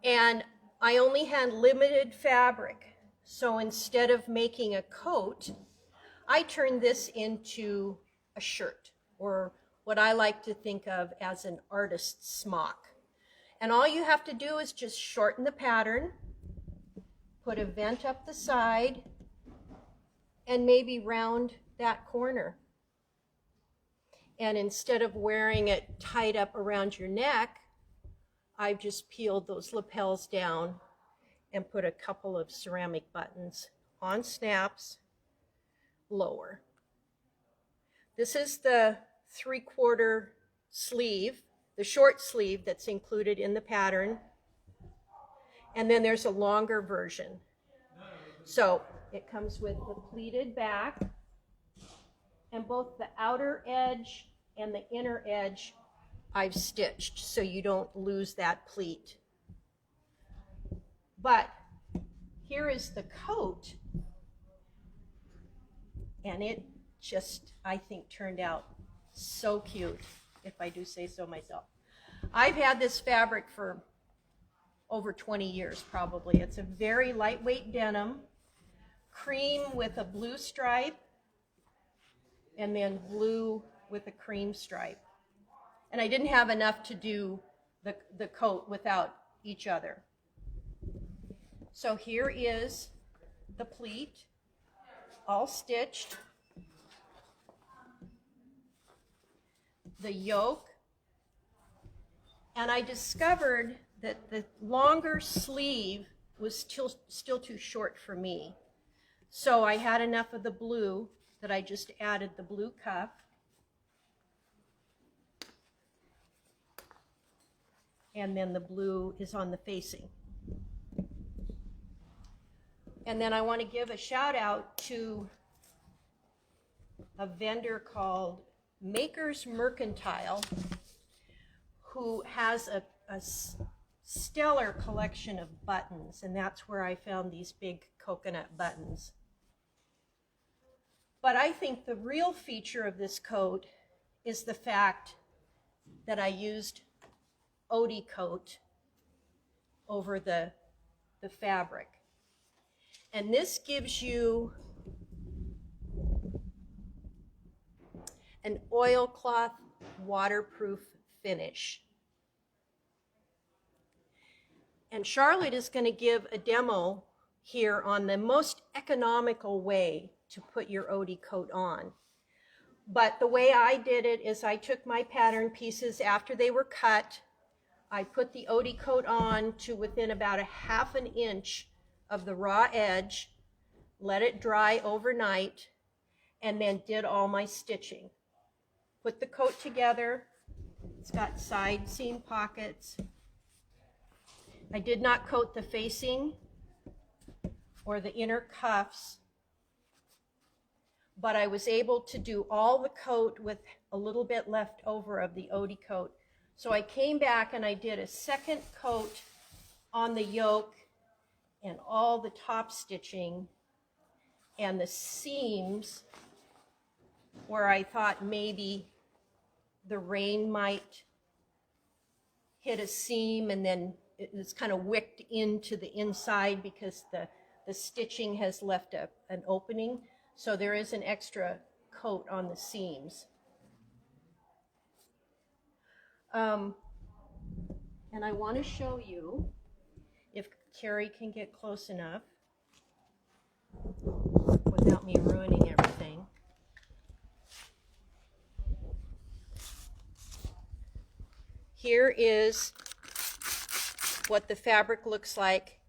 Speaker 2: And I only had limited fabric. So instead of making a coat, I turned this into a shirt, or what I like to think of as an artist's smock. And all you have to do is just shorten the pattern, put a vent up the side, and maybe round that corner. And instead of wearing it tied up around your neck, I've just peeled those lapels down and put a couple of ceramic buttons on snaps lower. This is the 3/4 sleeve, the short sleeve that's included in the pattern. And then there's a longer version. So it comes with the pleated back, and both the outer edge and the inner edge I've stitched so you don't lose that pleat. But here is the coat, and it just, I think, turned out so cute, if I do say so myself. I've had this fabric for over 20 years probably. It's a very lightweight denim, cream with a blue stripe, and then blue with a cream stripe. And I didn't have enough to do the coat without each other. So here is the pleat, all stitched. The yoke. And I discovered that the longer sleeve was still too short for me. So I had enough of the blue that I just added the blue cuff. And then the blue is on the facing. And then I want to give a shout out to a vendor called Maker's Mercantile, who has a stellar collection of buttons, and that's where I found these big coconut buttons. But I think the real feature of this coat is the fact that I used Odie coat over the fabric. And this gives you an oilcloth waterproof finish. And Charlotte is going to give a demo here on the most economical way to put your Odie coat on. But the way I did it is I took my pattern pieces after they were cut. I put the Odie coat on to within about a 1/2 inch of the raw edge, let it dry overnight, and then did all my stitching. Put the coat together. It's got side seam pockets. I did not coat the facing or the inner cuffs, but I was able to do all the coat with a little bit left over of the Odie coat. So I came back and I did a second coat on the yoke and all the top stitching and the seams where I thought maybe the rain might hit a seam and then it's kind of wicked into the inside because the stitching has left an opening. So there is an extra coat on the seams. And I want to show you, if Carrie can get close enough without me ruining everything. Here is what the fabric looks like,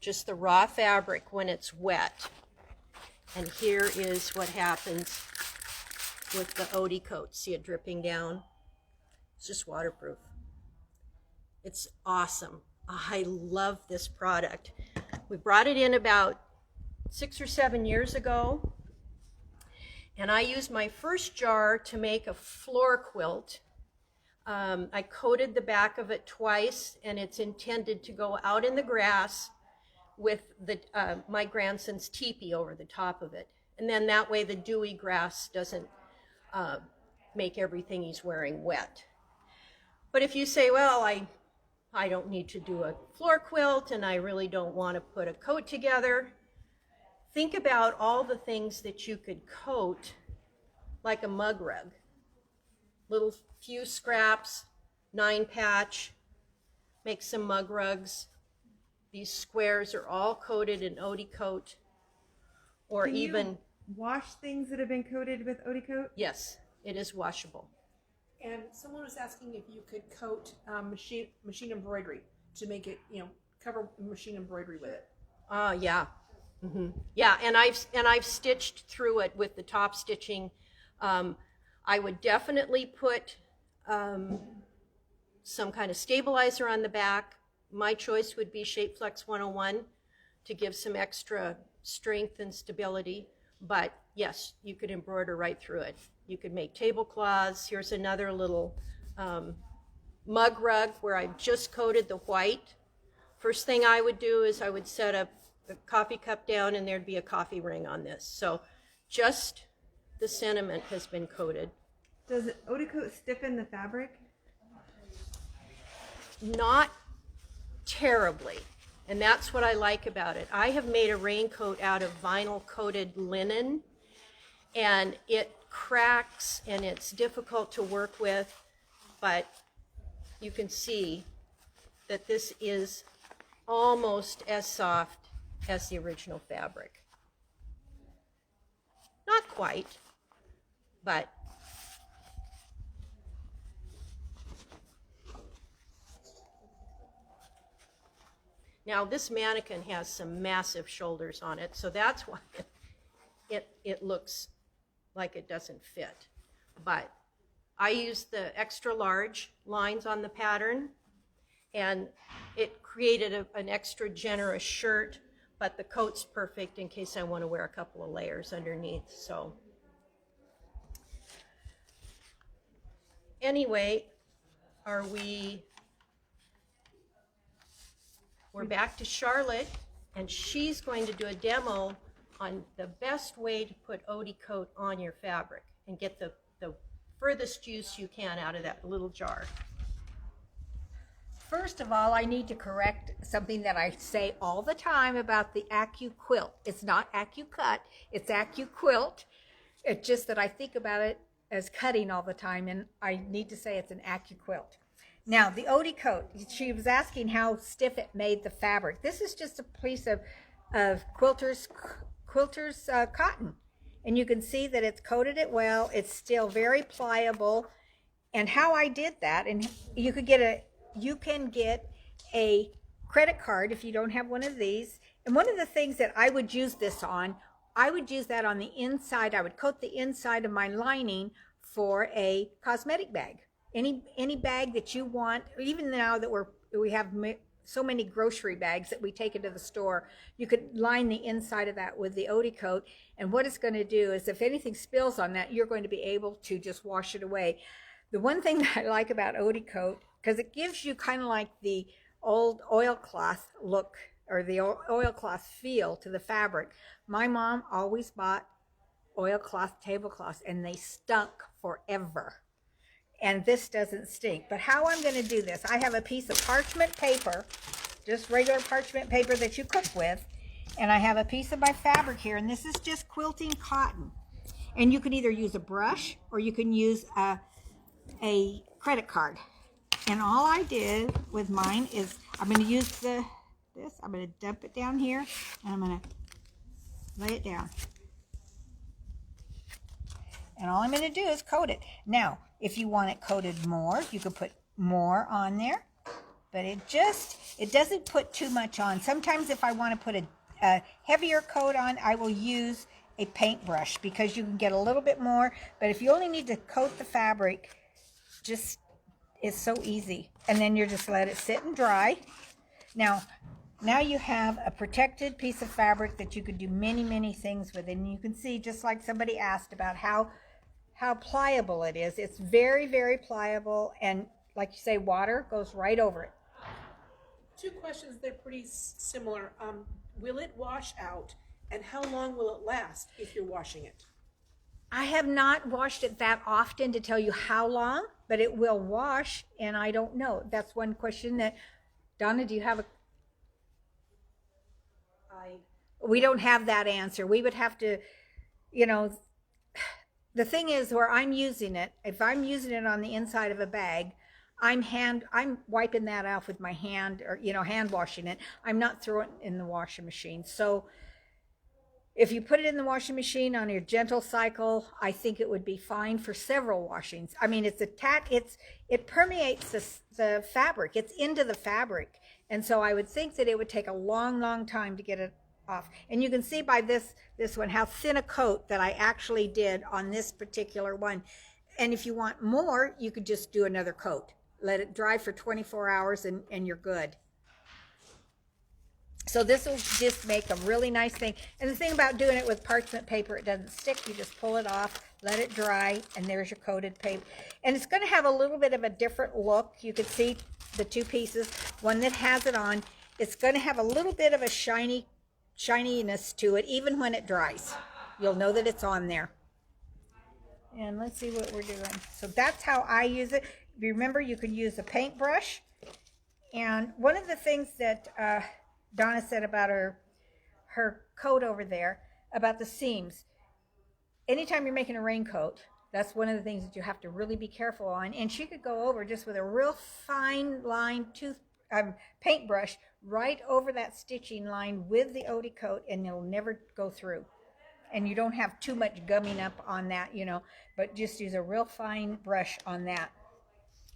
Speaker 2: just the raw fabric when it's wet. And here is what happens with the Odie coat. See it dripping down? It's just waterproof. It's awesome. I love this product. We brought it in about 6 or 7 years ago, and I used my first jar to make a floor quilt. I coated the back of it twice, and it's intended to go out in the grass with my grandson's teepee over the top of it. And then that way the dewy grass doesn't make everything he's wearing wet. But if you say, well, I don't need to do a floor quilt and I really don't want to put a coat together, think about all the things that you could coat like a mug rug. Little few scraps, 9-patch, make some mug rugs. These squares are all coated in Odie coat, or
Speaker 3: Can
Speaker 2: even
Speaker 3: you wash things that have been coated with Odie coat?
Speaker 2: yes, it is washable.
Speaker 4: And someone was asking if you could coat machine embroidery to make it, cover machine embroidery with it.
Speaker 2: Yeah. Yeah, and I've stitched through it with the top stitching. I would definitely put some kind of stabilizer on the back. My choice would be Shape Flex 101 to give some extra strength and stability. But yes, you could embroider right through it. You could make tablecloths. Here's another little mug rug where I've just coated the white. First thing I would do is I would set up a coffee cup down and there'd be a coffee ring on this. So just the sentiment has been coated.
Speaker 3: Does Odie coat stiffen the fabric?
Speaker 2: Not terribly. And that's what I like about it. I have made a raincoat out of vinyl coated linen, and it cracks and it's difficult to work with, but you can see that this is almost as soft as the original fabric. Not quite, but now this mannequin has some massive shoulders on it, so that's why it looks like it doesn't fit. But I used the extra large lines on the pattern, and it created an extra generous shirt, but the coat's perfect in case I want to wear a couple of layers underneath. So anyway, we're back to Charlotte, and she's going to do a demo on the best way to put Odie coat on your fabric and get the furthest juice you can out of that little jar.
Speaker 1: First of all, I need to correct something that I say all the time about the Quilt. It's not Cut, it's Quilt. It's just that I think about it as cutting all the time, and I need to say it's an Quilt. Now, the Odie coat, she was asking how stiff it made the fabric. This is just a piece of quilter's cotton. And you can see that it's coated it well. It's still very pliable. And how I did that, and you can get a credit card if you don't have one of these. And one of the things that I would use this on, I would use that on the inside. I would coat the inside of my lining for a cosmetic bag. Any bag that you want, even now that we have so many grocery bags that we take into the store, you could line the inside of that with the Odie coat. And what it's going to do is if anything spills on that, you're going to be able to just wash it away. The one thing that I like about Odie coat, because it gives you kind of like the old oilcloth look or the oilcloth feel to the fabric. My mom always bought oilcloth tablecloths, and they stunk forever. And this doesn't stink. But how I'm going to do this, I have a piece of parchment paper, just regular parchment paper that you cook with, and I have a piece of my fabric here, and this is just quilting cotton. And you can either use a brush or you can use a credit card. And all I did with mine is I'm going to use this, I'm going to dump it down here, and I'm going to lay it down. And all I'm going to do is coat it. Now, if you want it coated more, you could put more on there. But it doesn't put too much on. Sometimes if I want to put a heavier coat on, I will use a paintbrush because you can get a little bit more. But if you only need to coat the fabric, it's so easy. And then you just let it sit and dry. Now you have a protected piece of fabric that you could do many, many things with. And you can see, just like somebody asked about how pliable it is. It's very, very pliable, and like you say, water goes right over it.
Speaker 4: Two questions, they're pretty similar. Will it wash out, and how long will it last if you're washing it?
Speaker 1: I have not washed it that often to tell you how long, but it will wash, and I don't know. That's one question that, Donna, do you have a... We don't have that answer. We would have to, you know, the thing is where I'm using it, if I'm using it on the inside of a bag, I'm wiping that off with my hand, or, you know, hand washing it. I'm not throwing it in the washing machine. So if you put it in the washing machine on your gentle cycle, I think it would be fine for several washings. I mean, it permeates the fabric. It's into the fabric. And so I would think that it would take a long, long time to get it off. And you can see by this one how thin a coat that I actually did on this particular one. And if you want more, you could just do another coat. Let it dry for 24 hours and you're good. So this will just make a really nice thing. And the thing about doing it with parchment paper, it doesn't stick. You just pull it off, let it dry, and there's your coated paper. And it's going to have a little bit of a different look. You can see the two pieces. One that has it on, it's going to have a little bit of a shininess to it, even when it dries. You'll know that it's on there. And let's see what we're doing. So that's how I use it. Remember, you can use a paintbrush. And one of the things that Donna said about her coat over there, about the seams. Anytime you're making a raincoat, that's one of the things that you have to really be careful on. And she could go over just with a real fine line paintbrush right over that stitching line with the Odie coat, and it'll never go through. And you don't have too much gumming up on that, you know, but just use a real fine brush on that.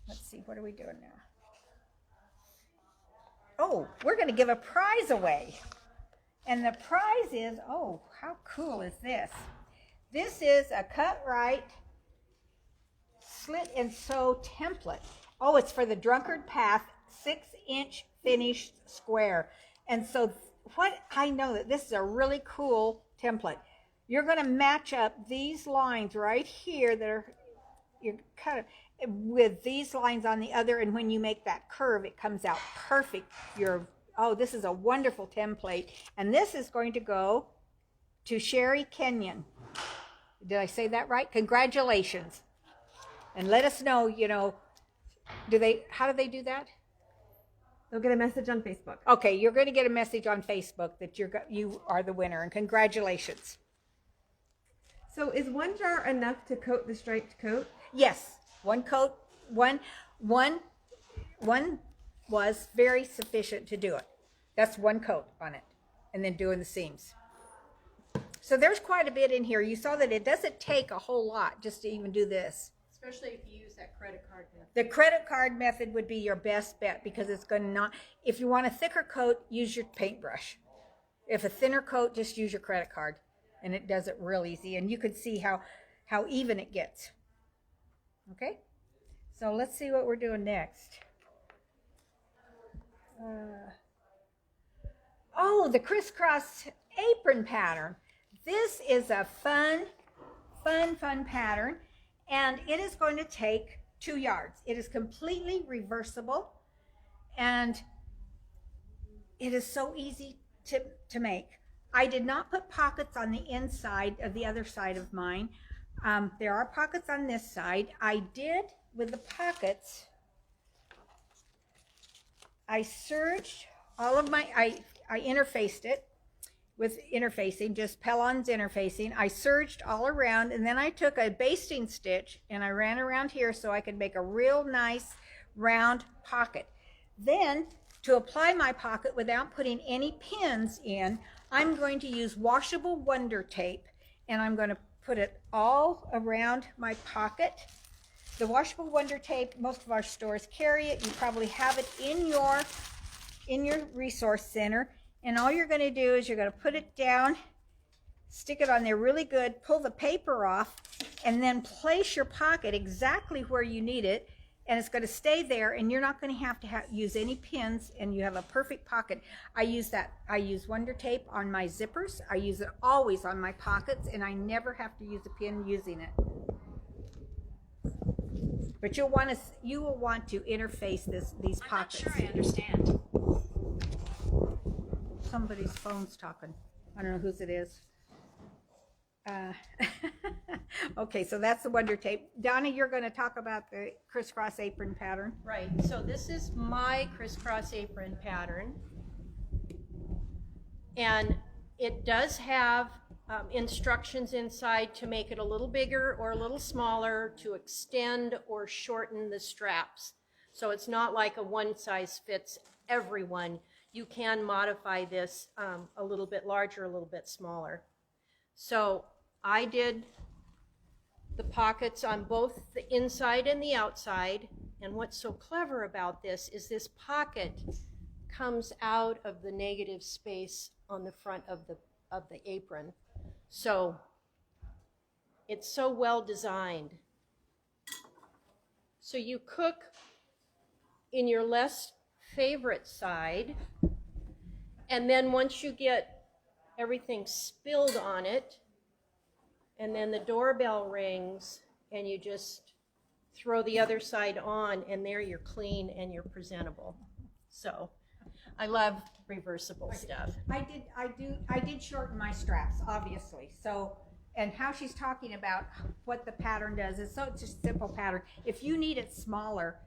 Speaker 1: Let's see, what are we doing now? Oh, we're going to give a prize away. And the prize is, oh, how cool is this? This is a Cut Right Slit and Sew template. Oh, it's for the Drunkard Path 6-inch finished square. And so what I know that this is a really cool template. You're going to match up these lines right here that are you cut with these lines on the other, and when you make that curve, it comes out perfect. This is a wonderful template, and this is going to go to Sherry Kenyon. Did I say that right? Congratulations. And let us know, you know, how do they do that?
Speaker 3: They'll get a message on Facebook.
Speaker 1: Okay, you're going to get a message on Facebook that you are the winner, and congratulations.
Speaker 3: So is one jar enough to coat the striped coat?
Speaker 1: Yes, one coat, one was very sufficient to do it. That's one coat on it, and then doing the seams. So there's quite a bit in here. You saw that it doesn't take a whole lot just to even do this.
Speaker 2: Especially if you use that credit card method.
Speaker 1: The credit card method would be your best bet, because it's going to not, if you want a thicker coat, use your paintbrush. If a thinner coat, just use your credit card, and it does it real easy. And you can see how even it gets. Okay, so let's see what we're doing next. The crisscross apron pattern. This is a fun pattern, and it is going to take 2 yards. It is completely reversible, and it is so easy to make. I did not put pockets on the inside of the other side of mine. There are pockets on this side. I did with the pockets, I serged all of my, I interfaced it with interfacing, just Pellon's interfacing. I serged all around, and then I took a basting stitch and I ran around here so I could make a real nice round pocket. Then to apply my pocket without putting any pins in, I'm going to use washable Wonder Tape, and I'm going to put it all around my pocket. The washable Wonder Tape, most of our stores carry it. You probably have it in your resource center. And all you're going to do is you're going to put it down, stick it on there really good, pull the paper off, and then place your pocket exactly where you need it. And it's going to stay there, and you're not going to have use any pins, and you have a perfect pocket. I use Wonder Tape on my zippers. I use it always on my pockets, and I never have to use a pin using it. But you will want to interface these pockets.
Speaker 5: I'm not sure I understand.
Speaker 1: Somebody's phone's talking. I don't know whose it is. Okay, so that's the Wonder Tape. Donna, you're going to talk about the crisscross apron pattern.
Speaker 2: Right, so this is my crisscross apron pattern. And it does have instructions inside to make it a little bigger or a little smaller, to extend or shorten the straps. So it's not like a one size fits everyone. You can modify this a little bit larger, a little bit smaller. So I did the pockets on both the inside and the outside. And what's so clever about this is this pocket comes out of the negative space on the front of the apron. So it's so well designed. So you cook in your less favorite side, and then once you get everything spilled on it, and then the doorbell rings, and you just throw the other side on, and there you're clean and you're presentable. So I love reversible stuff.
Speaker 1: I did shorten my straps, obviously. So, and how she's talking about what the pattern does is, so it's just a simple pattern. If you need it smaller,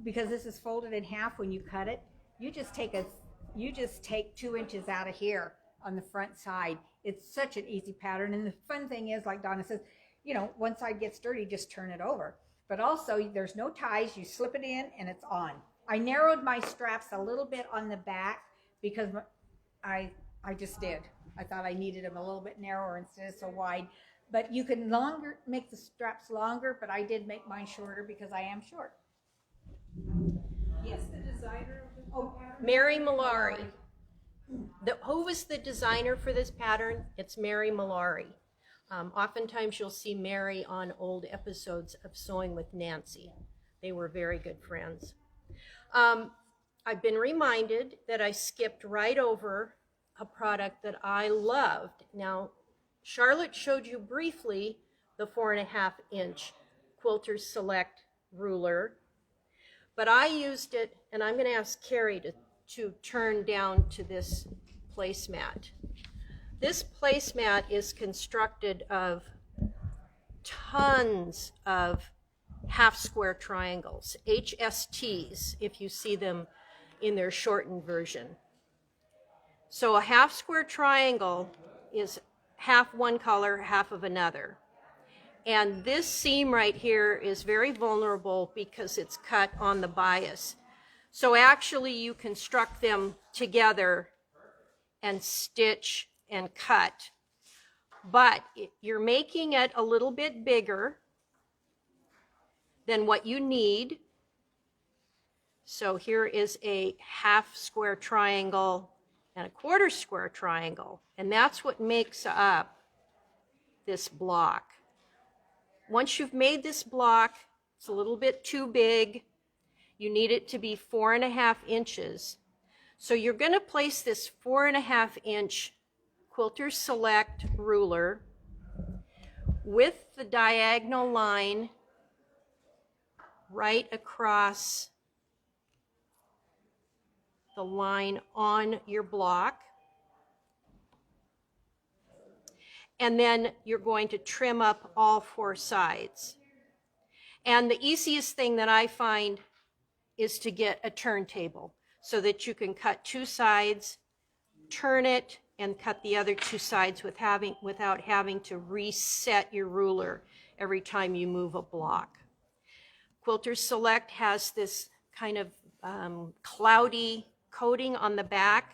Speaker 1: because this is folded in half when you cut it, you just take 2 inches out of here on the front side. It's such an easy pattern. And the fun thing is, like Donna says, you know, one side gets dirty, just turn it over. But also, there's no ties. You slip it in and it's on. I narrowed my straps a little bit on the back because I just did. I thought I needed them a little bit narrower instead of so wide. But you can make the straps longer, but I did make mine shorter because I am short.
Speaker 4: Yes, the designer of the pattern?
Speaker 2: Mary Malari. Who was the designer for this pattern? It's Mary Malari. Oftentimes you'll see Mary on old episodes of Sewing with Nancy. They were very good friends. I've been reminded that I skipped right over a product that I loved. Now, Charlotte showed you briefly the 4.5 inch Quilter's Select ruler, but I used it, and I'm going to ask Carrie to turn down to this placemat. This placemat is constructed of tons of half square triangles, HSTs, if you see them in their shortened version. So a half square triangle is half one color, half of another. And this seam right here is very vulnerable because it's cut on the bias. So actually you construct them together and stitch and cut. But you're making it a little bit bigger than what you need. So here is a half square triangle and a quarter square triangle. And that's what makes up this block. Once you've made this block, it's a little bit too big. You need it to be 4.5 inches. So you're going to place this 4.5 inch Quilter's Select ruler with the diagonal line right across the line on your block. And then you're going to trim up all 4 sides. And the easiest thing that I find is to get a turntable so that you can cut 2 sides, turn it, and cut the other 2 sides without having to reset your ruler every time you move a block. Quilter's Select has this kind of cloudy coating on the back,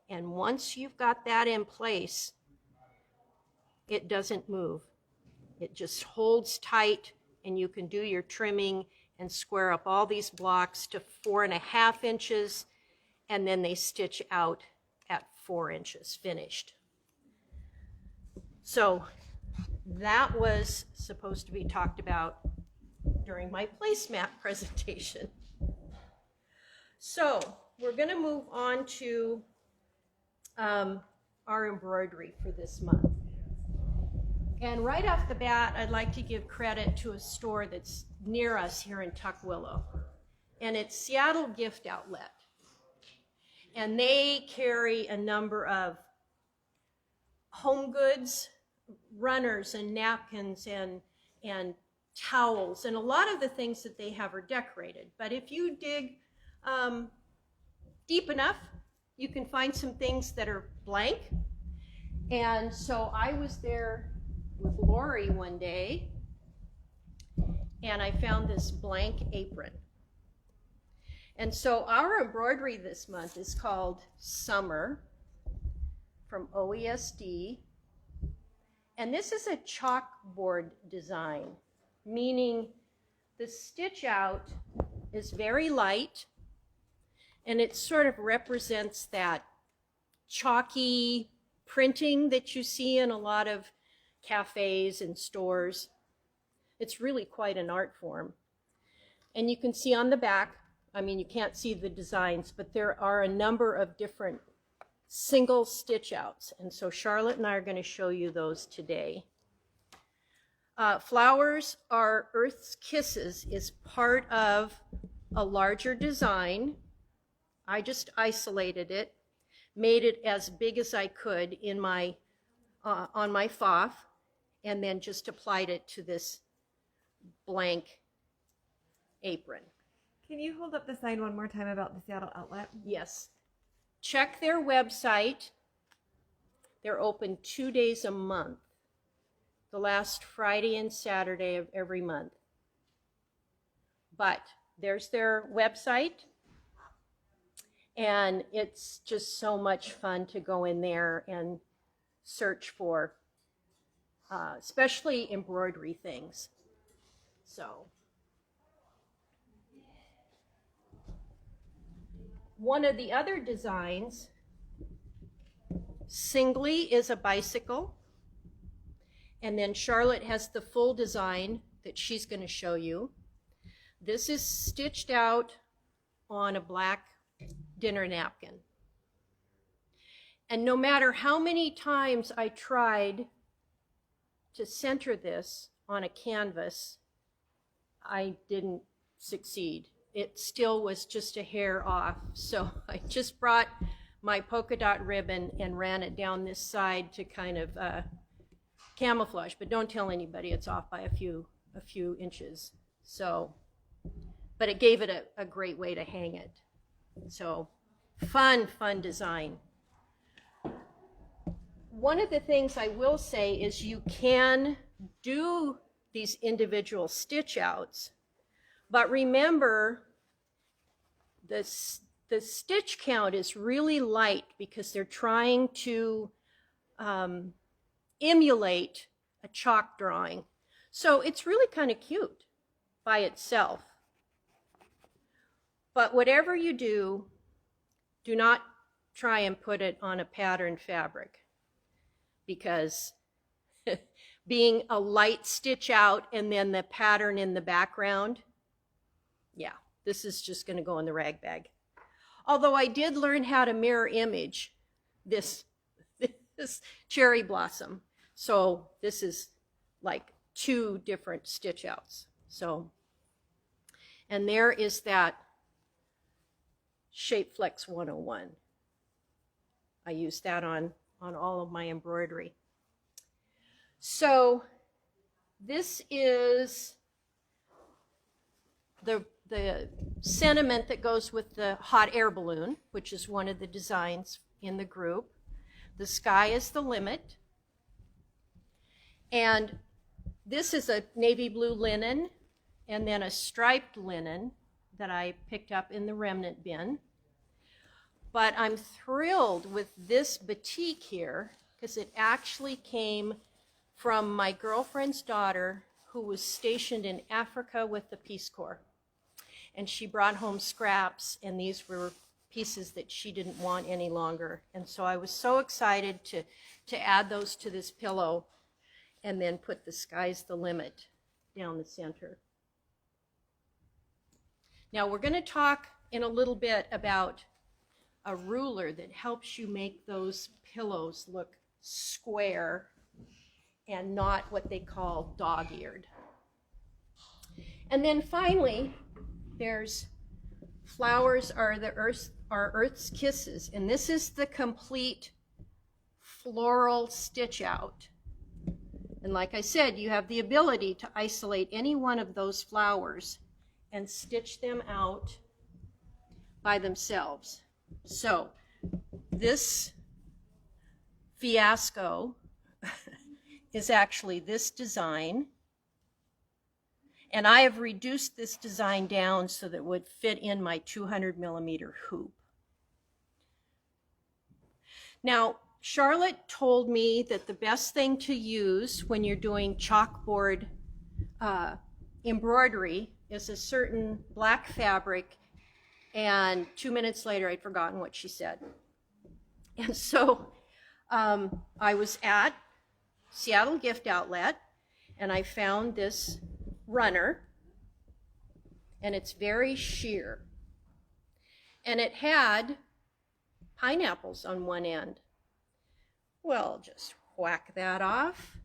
Speaker 2: and once you've got that in place, it doesn't move. It just holds tight, and you can do your trimming and square up all these blocks to 4.5 inches, and then they stitch out at 4 inches finished. So that was supposed to be talked about during my placemat presentation. So we're going to move on to our embroidery for this month. And right off the bat, I'd like to give credit to a store that's near us here in Tukwillow, and it's Seattle Gift Outlet. And they carry a number of home goods, runners and napkins and towels, and a lot of the things that they have are decorated. But if you dig deep enough, you can find some things that are blank. And so I was there with Lori one day, and I found this blank apron. And so our embroidery this month is called Summer from OESD. And this is a chalkboard design, meaning the stitch out is very light, and it sort of represents that chalky printing that you see in a lot of cafes and stores. It's really quite an art form. And you can see on the back, I mean, you can't see the designs, but there are a number of different single stitch outs. And so Charlotte and I are going to show you those today. Flowers Are Earth's Kisses is part of a larger design. I just isolated it, made it as big as I could in my on my FOF, and then just applied it to this blank apron.
Speaker 3: Can you hold up the sign one more time about the Seattle Outlet?
Speaker 2: Yes. Check their website. They're open 2 days a month, the last Friday and Saturday of every month. But there's their website, and it's just so much fun to go in there and search for, especially embroidery things. So one of the other designs singly is a bicycle, and then Charlotte has the full design that she's going to show you. This is stitched out on a black dinner napkin. And no matter how many times I tried to center this on a canvas, I didn't succeed. It still was just a hair off. So I just brought my polka dot ribbon and ran it down this side to kind of camouflage, but don't tell anybody, it's off by a few inches. So, but it gave it a great way to hang it. So fun design. One of the things I will say is you can do these individual stitch outs, but remember the stitch count is really light because they're trying to emulate a chalk drawing. So it's really kind of cute by itself. But whatever you do, do not try and put it on a patterned fabric, because being a light stitch out and then the pattern in the background, yeah, this is just going to go in the rag bag. Although I did learn how to mirror image this cherry blossom. So this is like 2 different stitch outs. So, and there is that Shape Flex 101. I use that on all of my embroidery. So this is the sentiment that goes with the hot air balloon, which is one of the designs in the group. The sky is the limit. And this is a navy blue linen and then a striped linen that I picked up in the remnant bin. But I'm thrilled with this batik here because it actually came from my girlfriend's daughter who was stationed in Africa with the Peace Corps. And she brought home scraps, and these were pieces that she didn't want any longer. And so I was so excited to add those to this pillow and then put the sky's the limit down the center. Now we're going to talk in a little bit about a ruler that helps you make those pillows look square and not what they call dog-eared. And then finally, there's flowers are Earth's kisses. And this is the complete floral stitch out. And like I said, you have the ability to isolate any one of those flowers and stitch them out by themselves. So this fiasco is actually this design. And I have reduced this design down so that it would fit in my 200 millimeter hoop. Now, Charlotte told me that the best thing to use when you're doing chalkboard embroidery is a certain black fabric, and 2 minutes later I'd forgotten what she said. And so I was at Seattle Gift Outlet and I found this runner, and it's very sheer, and it had pineapples on one end. Well, just whack that off,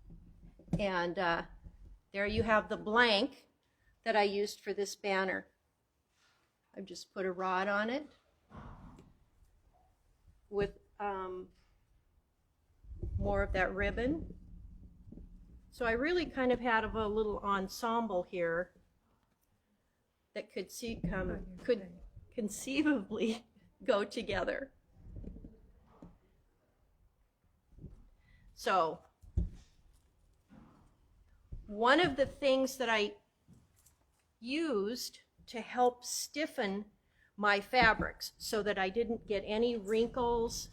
Speaker 2: and there you have the blank that I used for this banner. I've just put a rod on it with more of that ribbon. So I really kind of had a little ensemble here that could conceivably go together. So one of the things that I used to help stiffen my fabrics so that I didn't get any wrinkles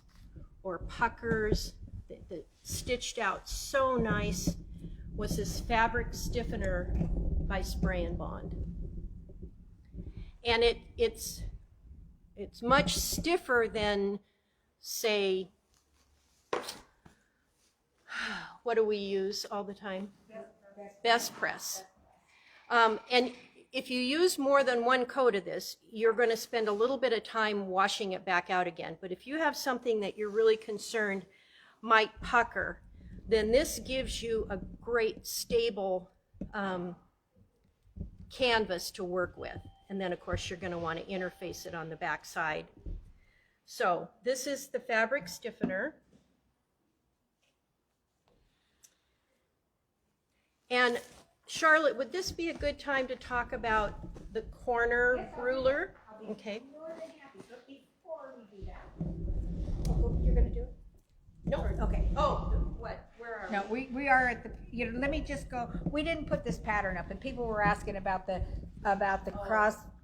Speaker 2: or puckers that stitched out so nice was this fabric stiffener by Spray and Bond. And it's much stiffer than, say, what do we use all the time? Best Press. And if you use more than one coat of this, you're going to spend a little bit of time washing it back out again. But if you have something that you're really concerned might pucker, then this gives you a great stable canvas to work with. And then of course you're going to want to interface it on the back side. So this is the fabric stiffener. And Charlotte, would this be a good time to talk about the corner ruler? Okay.
Speaker 1: Before we do that, you're going to do it?
Speaker 2: No.
Speaker 1: Okay.
Speaker 2: Oh, what? Where are we?
Speaker 1: No, we are at the, let me just go, we didn't put this pattern up, and people were asking about the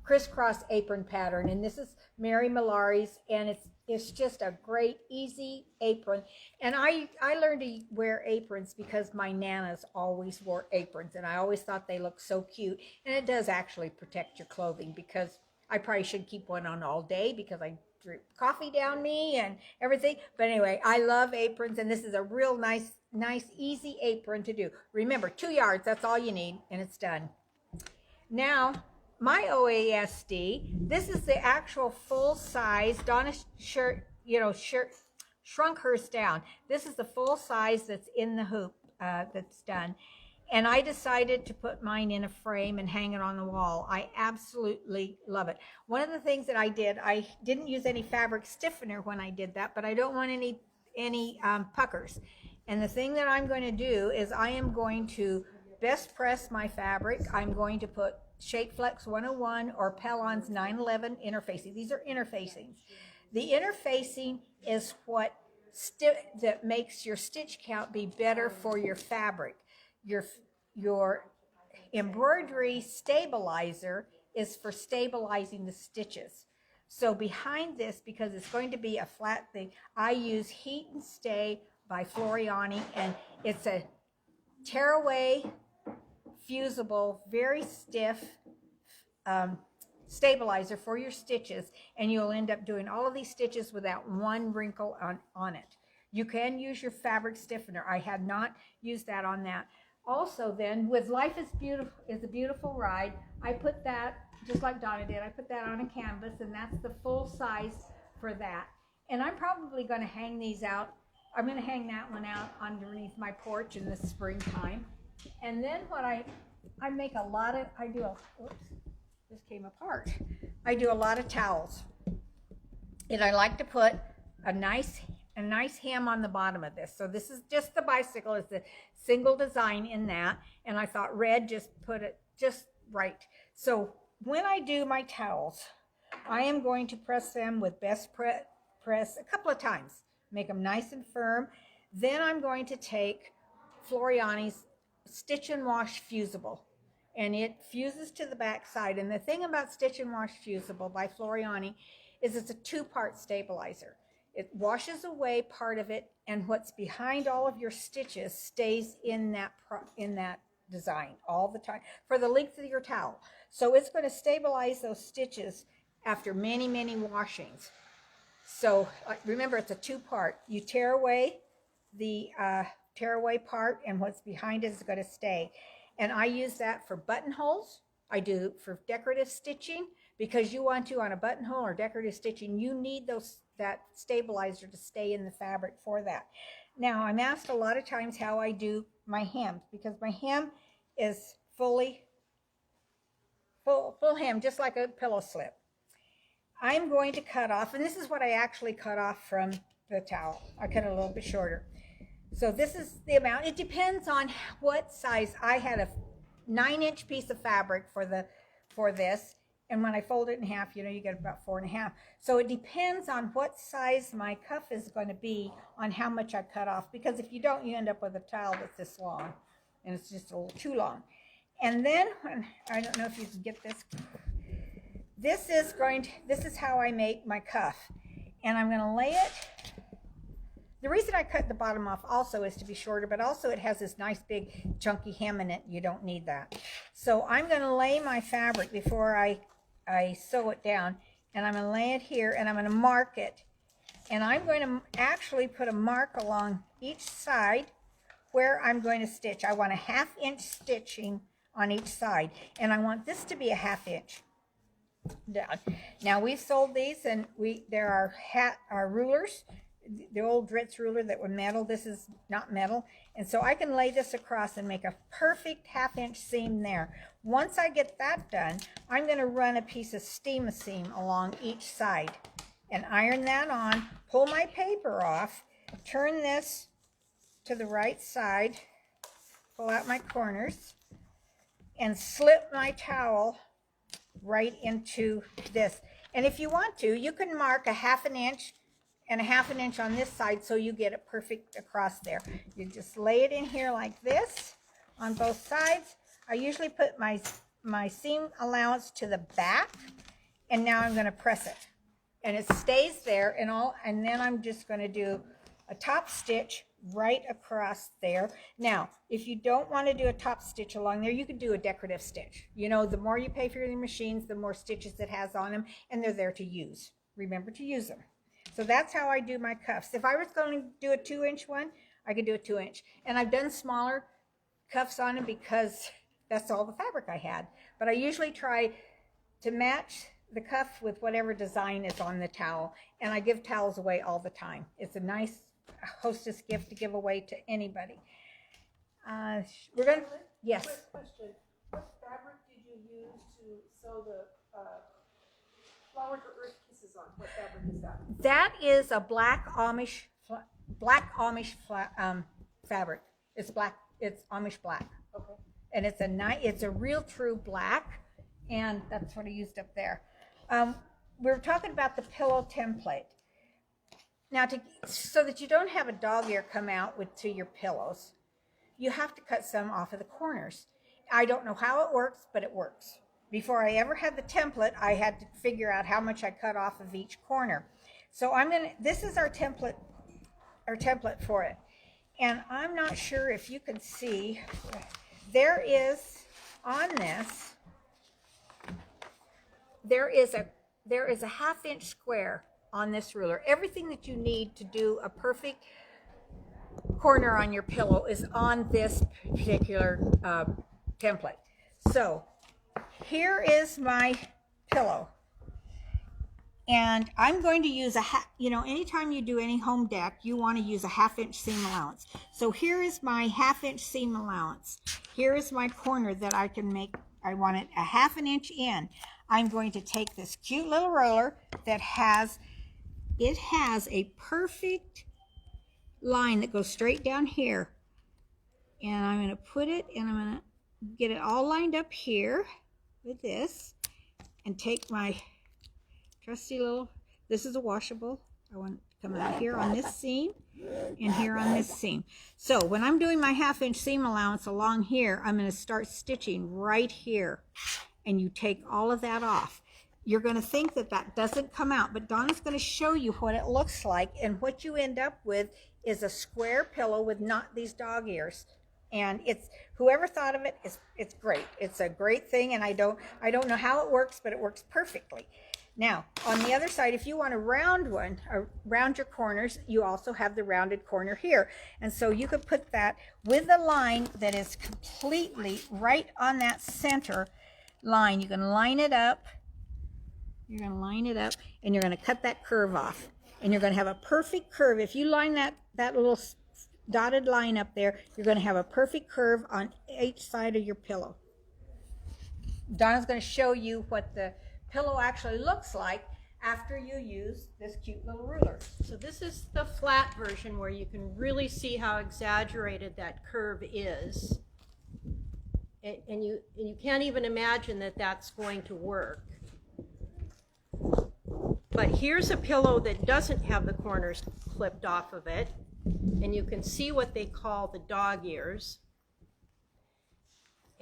Speaker 1: crisscross apron pattern, and this is Mary Malari's, and it's just a great, easy apron. And I learned to wear aprons because my nanas always wore aprons, and I always thought they looked so cute, and it does actually protect your clothing, because I probably should keep one on all day because I drip coffee down me and everything. But anyway, I love aprons, and this is a real nice, easy apron to do. Remember, 2 yards, that's all you need, and it's done. Now, my OASD, this is the actual full size. Donna shrunk hers down. This is the full size that's in the hoop that's done. And I decided to put mine in a frame and hang it on the wall. I absolutely love it. One of the things that I didn't use any fabric stiffener when I did that, but I don't want any puckers. And the thing that I'm going to do is I am going to best press my fabric. I'm going to put Shapeflex 101 or Pellon's 911 interfacing. These are interfacings. The interfacing is what that makes your stitch count be better for your fabric. Your embroidery stabilizer is for stabilizing the stitches. So behind this, because it's going to be a flat thing, I use Heat and Stay by Floriani, and it's a tearaway, fusible, very stiff stabilizer for your stitches, and you'll end up doing all of these stitches without one wrinkle on it. You can use your fabric stiffener. I had not used that on that. Also then, with Life is a Beautiful Ride, I put that, just like Donna did, I put that on a canvas, and that's the full size for that. And I'm probably going to hang these out. I'm going to hang that one out underneath my porch in the springtime. And then what I I make a lot of, I do a, oops, this came apart. I do a lot of towels. And I like to put a nice hem on the bottom of this. So this is just the bicycle. It's a single design in that. And I thought red just put it just right. So when I do my towels, I am going to press them with best press a couple of times. Make them nice and firm. Then I'm going to take Floriani's Stitch and Wash Fusible. And it fuses to the back side. And the thing about Stitch and Wash Fusible by Floriani is it's a two-part stabilizer. It washes away part of it, and what's behind all of your stitches stays in that design all the time for the length of your towel. So it's going to stabilize those stitches after many, many washings. So remember, it's a two-part. You tear away the part, and what's behind it is going to stay. And I use that for buttonholes. I do for decorative stitching, because you want to, on a buttonhole or decorative stitching, you need that stabilizer to stay in the fabric for that. Now, I'm asked a lot of times how I do my hem, because my hem is full hem, just like a pillow slip. I'm going to cut off, and this is what I actually cut off from the towel. I cut it a little bit shorter. So this is the amount. It depends on what size. I had a 9-inch piece of fabric for this, and when I fold it in half, you get about 4.5. So it depends on what size my cuff is going to be on how much I cut off, because if you don't, you end up with a towel that's this long, and it's just a little too long. And then, I don't know if you can get this. This is how I make my cuff, and I'm going to lay it. The reason I cut the bottom off also is to be shorter, but also it has this nice big chunky hem in it. You don't need that. So I'm going to lay my fabric before I sew it down, and I'm going to lay it here, and I'm going to mark it. And I'm going to actually put a mark along each side where I'm going to stitch. I want a 1/2 inch stitching on each side, and I want this to be a 1/2 inch down. Now we've sold these, and there are rulers. The old Dritz ruler that were metal. This is not metal. And so I can lay this across and make a perfect 1/2 inch seam there. Once I get that done, I'm going to run a piece of steam seam along each side and iron that on, pull my paper off, turn this to the right side, pull out my corners, and slip my towel right into this. And if you want to, you can mark a 1/2 inch and a 1/2 inch on this side, so you get it perfect across there. You just lay it in here like this on both sides. I usually put my seam allowance to the back, and now I'm going to press it, and it stays there, and then I'm just going to do a top stitch right across there. Now, if you don't want to do a top stitch along there, you could do a decorative stitch. The more you pay for your machines, the more stitches it has on them, and they're there to use. Remember to use them. So that's how I do my cuffs. If I was going to do a 2-inch one, I could do a 2-inch. And I've done smaller cuffs on them because that's all the fabric I had. But I usually try to match the cuff with whatever design is on the towel. And I give towels away all the time. It's a nice hostess gift to give away to anybody. We're going to, yes.
Speaker 4: Quick question. What fabric did you use to sew the Flower to Earth Kisses on? What fabric is that?
Speaker 1: That is a black Amish fabric. It's black. It's Amish black.
Speaker 4: Okay.
Speaker 1: And it's a real true black, and that's what I used up there. We were talking about the pillow template. Now, so that you don't have a dog ear come out to your pillows, you have to cut some off of the corners. I don't know how it works, but it works. Before I ever had the template, I had to figure out how much I cut off of each corner. So this is our template for it. And I'm not sure if you can see, there is on this, there is a 1/2 inch square on this ruler. Everything that you need to do a perfect corner on your pillow is on this particular template. So here is my pillow, And I'm going to use anytime you do any home deck, you want to use a 1/2-inch seam allowance. So here is my 1/2-inch seam allowance. Here is my corner that I can make. I want it a 1/2 inch in. I'm going to take this cute little roller that has a perfect line that goes straight down here. And I'm going to put it, and I'm going to get it all lined up here with this, and take my trusty little, this is a washable. I want it to come out here on this seam and here on this seam. So when I'm doing my 1/2-inch seam allowance along here, I'm going to start stitching right here, and you take all of that off. You're going to think that that doesn't come out, but Donna's going to show you what it looks like, and what you end up with is a square pillow with not these dog ears. And it's, whoever thought of it, it's great. It's a great thing, and I don't know how it works, but it works perfectly. Now, on the other side, if you want a round one, around your corners, you also have the rounded corner here. And so you could put that with a line that is completely right on that center line. You can line it up. You're going to line it up, and you're going to cut that curve off. And you're going to have a perfect curve. If you line that little dotted line up there, you're going to have a perfect curve on each side of your pillow. Donna's going to show you what the pillow actually looks like after you use this cute little ruler.
Speaker 2: So this is the flat version where you can really see how exaggerated that curve is. And you can't even imagine that that's going to work. But here's a pillow that doesn't have the corners clipped off of it. And you can see what they call the dog ears.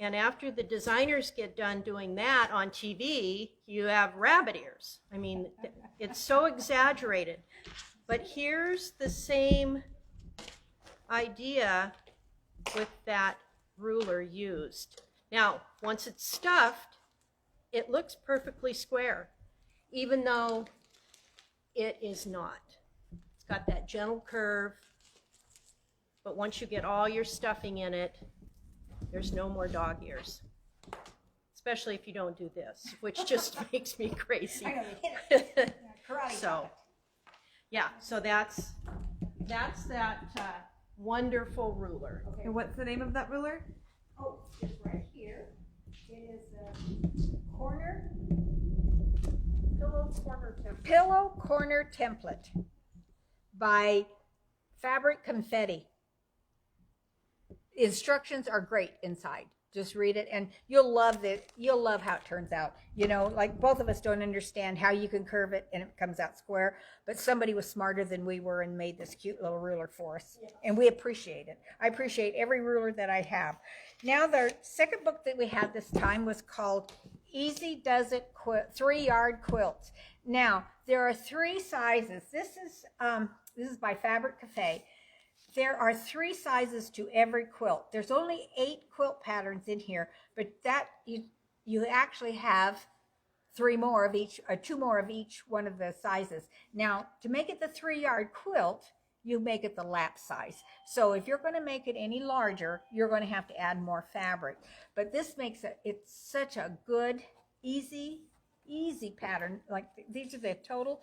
Speaker 2: And after the designers get done doing that on TV, you have rabbit ears. I mean, it's so exaggerated. But here's the same idea with that ruler used. Now, once it's stuffed, it looks perfectly square, even though it is not. It's got that gentle curve, but once you get all your stuffing in it, there's no more dog ears. Especially if you don't do this, which just makes me crazy.
Speaker 1: I know, you hit it. Karate
Speaker 2: So,
Speaker 1: chop it.
Speaker 2: yeah, so that's that wonderful ruler.
Speaker 1: Okay.
Speaker 3: And what's the name of that ruler?
Speaker 1: Oh, it's right here. It is a pillow corner template by Fabric Confetti. Instructions are great inside. Just read it, and you'll love it. You'll love how it turns out. You know, like both of us don't understand how you can curve it and it comes out square, but somebody was smarter than we were and made this cute little ruler for us. Yeah. And we appreciate it. I appreciate every ruler that I have. Now, the second book that we had this time was called Easy Does It 3-Yard Quilts. Now, there are 3 sizes. This is by Fabric Cafe. There are 3 sizes to every quilt. There's only 8 quilt patterns in here, but that you actually have 3 more of each, or 2 more of each one of the sizes. Now, to make it the 3-yard quilt, you make it the lap size. So if you're going to make it any larger, you're going to have to add more fabric. But this makes it's such a good, easy pattern. Like, these are the total,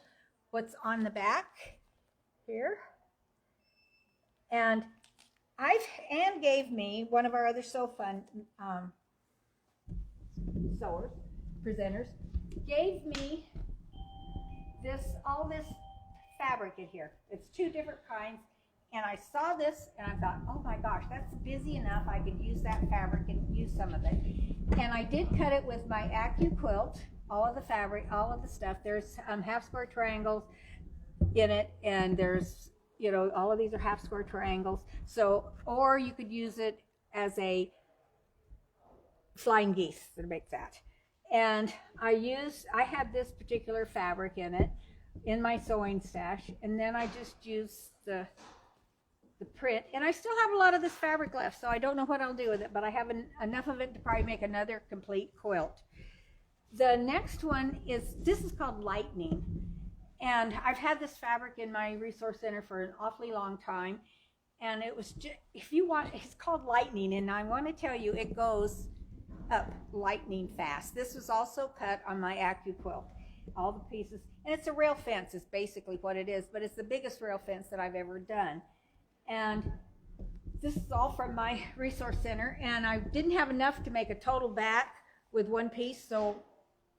Speaker 1: what's on the back here. And Anne gave me, one of our other Sew Fun sewers, presenters, gave me all this fabric in here. It's 2 different kinds, and I saw this and I thought, oh my gosh, that's busy enough. I could use that fabric and use some of it. And I did cut it with my AccuQuilt, all of the fabric, all of the stuff. There's half square triangles in it, and there's, you know, all of these are half square triangles. So, or you could use it as a flying geese that make that. And I had this particular fabric in it, in my sewing stash, and then I just used the print, and I still have a lot of this fabric left, so I don't know what I'll do with it, but I have enough of it to probably make another complete quilt. The next one this is called Lightning. And I've had this fabric in my resource center for an awfully long time. And it was just, it's called Lightning. And I want to tell you, it goes up lightning fast. This was also cut on my AccuQuilt. all the pieces. And it's a rail fence is basically what it is, but it's the biggest rail fence that I've ever done. And this is all from my resource center, and I didn't have enough to make a total back with one piece, so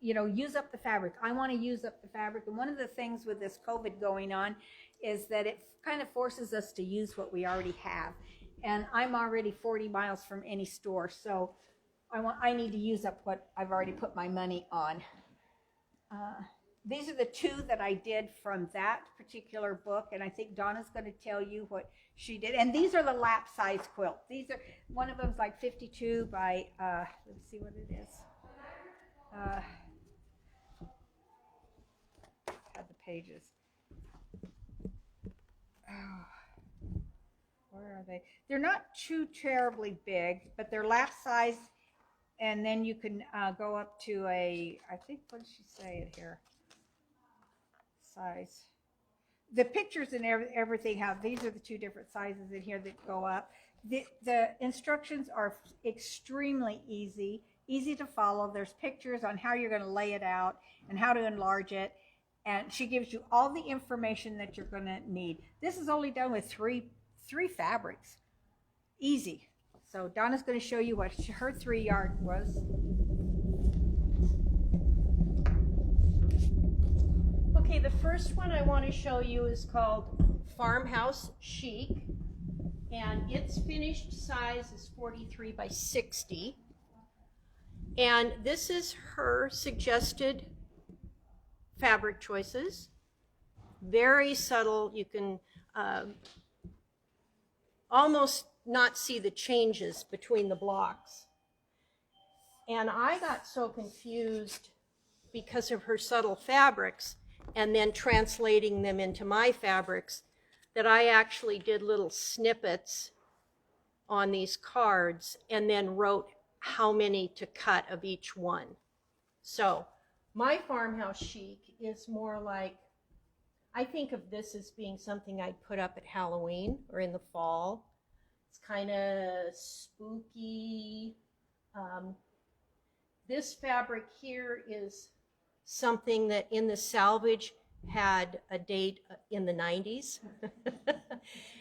Speaker 1: use up the fabric. I want to use up the fabric. And one of the things with this COVID going on is that it kind of forces us to use what we already have. And I'm already 40 miles from any store, so I need to use up what I've already put my money on. These are the two that I did from that particular book, and I think Donna's going to tell you what she did. And these are the lap size quilts. These are, one of them's like 52 by, let's see what it is. Had the pages. Oh, where are they? They're not too terribly big, but they're lap size, and then you can go up to a, I think, what did she say it here? Size. The pictures and everything have, these are the two different sizes in here that go up. The instructions are extremely easy to follow. There's pictures on how you're going to lay it out and how to enlarge it. And she gives you all the information that you're going to need. This is only done with three fabrics. Easy. So Donna's going to show you what her 3-yard was.
Speaker 2: Okay, the first one I want to show you is called Farmhouse Chic, and its finished size is 43 by 60. And this is her suggested fabric choices. Very subtle. You can almost not see the changes between the blocks. And I got so confused because of her subtle fabrics and then translating them into my fabrics that I actually did little snippets on these cards and then wrote how many to cut of each one. So my Farmhouse Chic is more like, I think of this as being something I'd put up at Halloween or in the fall. It's kind of spooky. This fabric here is something that in the salvage had a date in the 90s.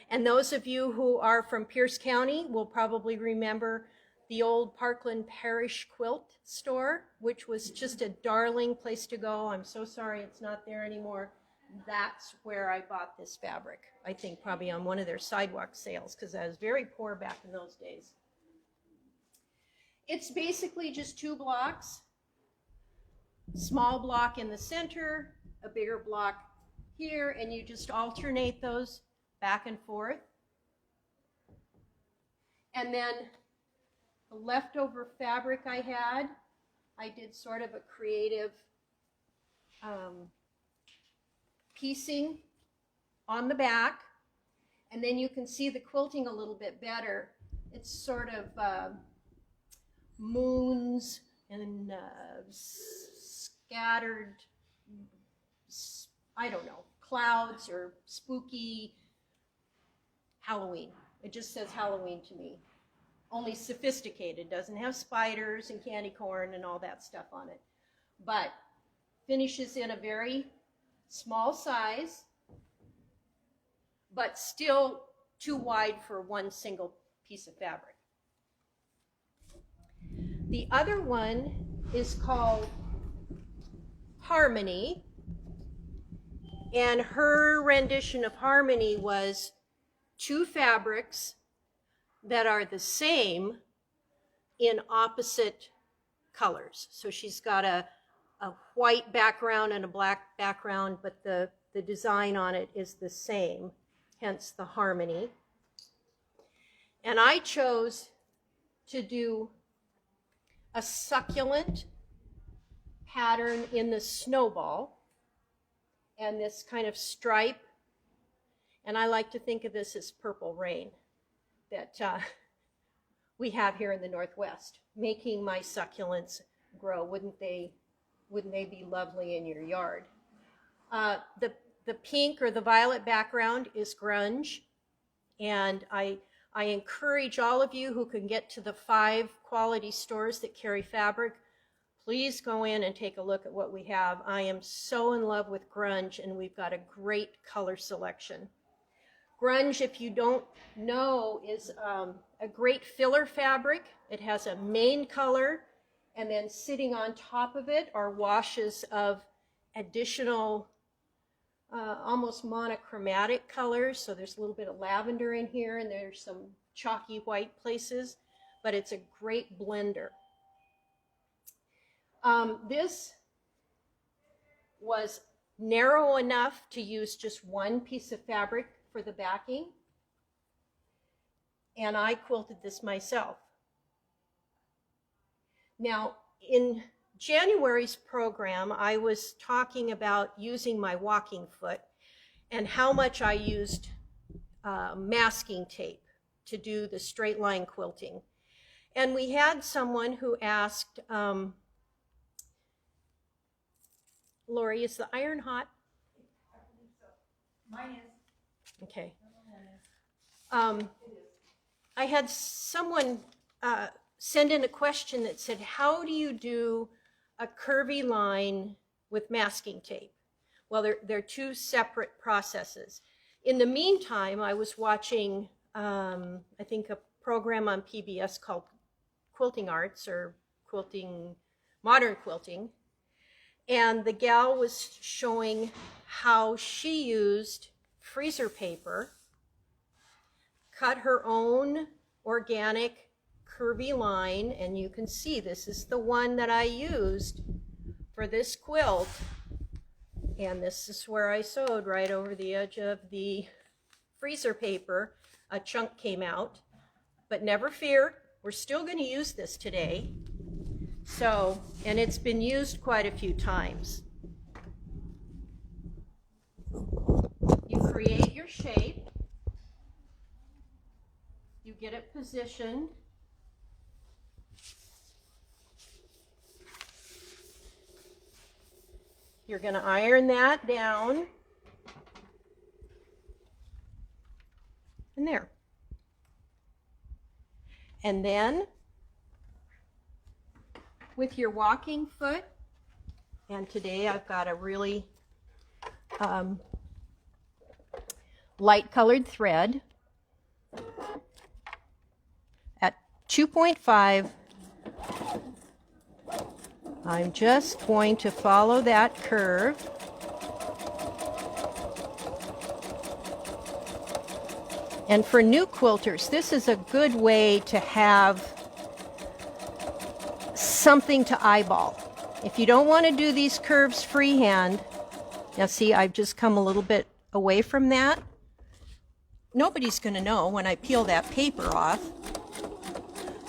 Speaker 2: And those of you who are from Pierce County will probably remember the old Parkland Parish Quilt store, which was just a darling place to go. I'm so sorry it's not there anymore. That's where I bought this fabric. I think probably on one of their sidewalk sales, because I was very poor back in those days. It's basically just 2 blocks. Small block in the center, a bigger block here, and you just alternate those back and forth. And then the leftover fabric I had, I did sort of a creative piecing on the back, and then you can see the quilting a little bit better. It's sort of moons and scattered, I don't know, clouds or spooky Halloween. It just says Halloween to me. Only sophisticated, doesn't have spiders and candy corn and all that stuff on it. But finishes in a very small size, but still too wide for one single piece of fabric. The other one is called Harmony, and her rendition of Harmony was 2 fabrics that are the same in opposite colors. So she's got a white background and a black background, but the design on it is the same, hence the Harmony. And I chose to do a succulent pattern in the snowball and this kind of stripe. And I like to think of this as purple rain that we have here in the Northwest, making my succulents grow. Wouldn't they be lovely in your yard? The pink or the violet background is grunge, and I encourage all of you who can get to the 5 quality stores that carry fabric, please go in and take a look at what we have. I am so in love with grunge, and we've got a great color selection. Grunge, if you don't know, is a great filler fabric. It has a main color, and then sitting on top of it are washes of additional almost monochromatic colors. So there's a little bit of lavender in here, and there's some chalky white places, but it's a great blender. This was narrow enough to use just one piece of fabric for the backing, and I quilted this myself. Now, in January's program, I was talking about using my walking foot and how much I used masking tape to do the straight line quilting. And we had someone who asked, Lori, is the iron hot?
Speaker 1: Mine is.
Speaker 2: Okay. I had someone send in a question that said, how do you do a curvy line with masking tape? Well, they're two separate processes. In the meantime, I was watching, I think, a program on PBS called Quilting Arts, or Modern Quilting. And the gal was showing how she used freezer paper, cut her own organic curvy line, and you can see this is the one that I used for this quilt. And this is where I sewed right over the edge of the freezer paper. A chunk came out, but never fear, we're still going to use this today. So, and it's been used quite a few times. You create your shape, you get it positioned, you're going to iron that down, and there. And then with your walking foot, and today I've got a really light colored thread at 2.5. I'm just going to follow that curve. And for new quilters, this is a good way to have something to eyeball. If you don't want to do these curves freehand, now see, I've just come a little bit away from that. Nobody's going to know when I peel that paper off,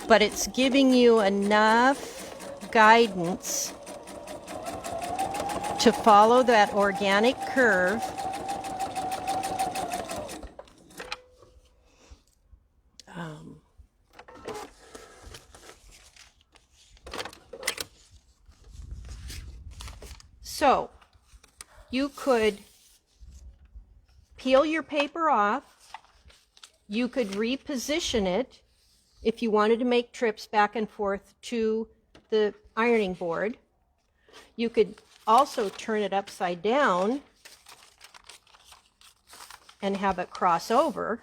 Speaker 2: but it's giving you enough guidance to follow that organic curve. So you could peel your paper off, you could reposition it if you wanted to make trips back and forth to the ironing board. You could also turn it upside down and have it cross over.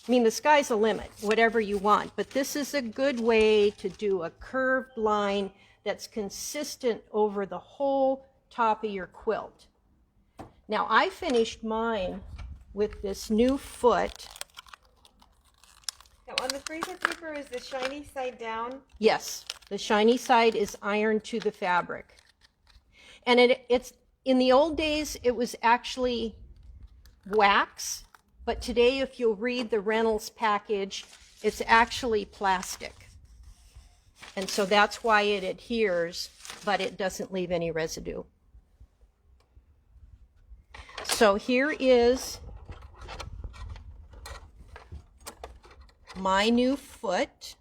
Speaker 2: I mean, the sky's the limit, whatever you want, but this is a good way to do a curved line that's consistent over the whole top of your quilt. Now, I finished mine with this new foot.
Speaker 3: Now, on the freezer paper, is the shiny side down?
Speaker 2: Yes, the shiny side is ironed to the fabric. And it's in the old days, it was actually wax, but today, if you'll read the Reynolds package, it's actually plastic. And so that's why it adheres, but it doesn't leave any residue. So here is my new foot.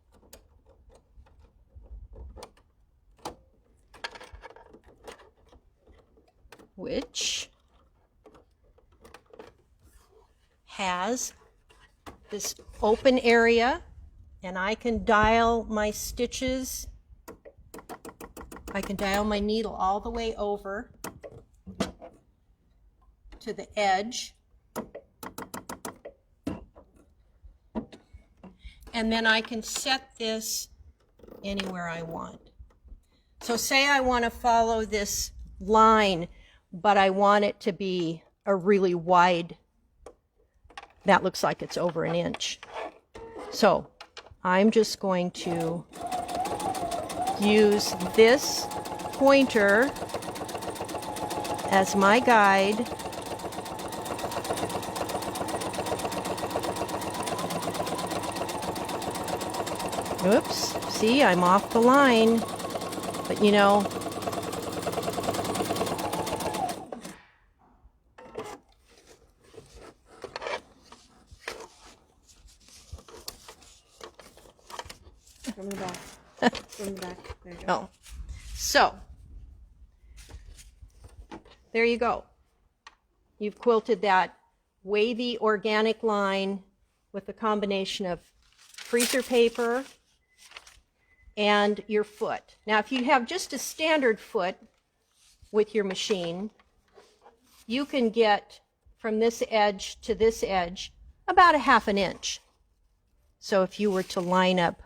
Speaker 2: Which has this open area, and I can dial my stitches I can dial my needle all the way over to the edge. And then I can set this anywhere I want. So say I want to follow this line, but I want it to be a really wide, that looks like it's over an inch. So I'm just going to use this pointer as my guide. Oops, see, I'm off the line, but you know,
Speaker 3: From the back. From the back. There you go.
Speaker 2: oh. So, there you go. You've quilted that wavy organic line with a combination of freezer paper and your foot. Now, if you have just a standard foot with your machine, you can get from this edge to this edge about a half an inch. So if you were to line up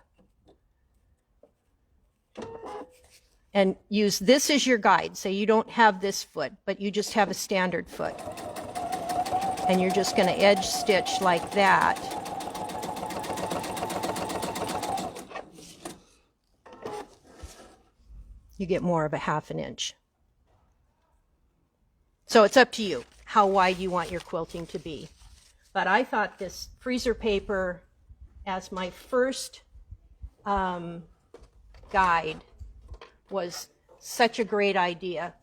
Speaker 2: and use this as your guide, say you don't have this foot, but you just have a standard foot, and you're just going to edge stitch like that. You get more of a half an inch. So it's up to you how wide you want your quilting to be. But I thought this freezer paper as my first guide was such a great idea.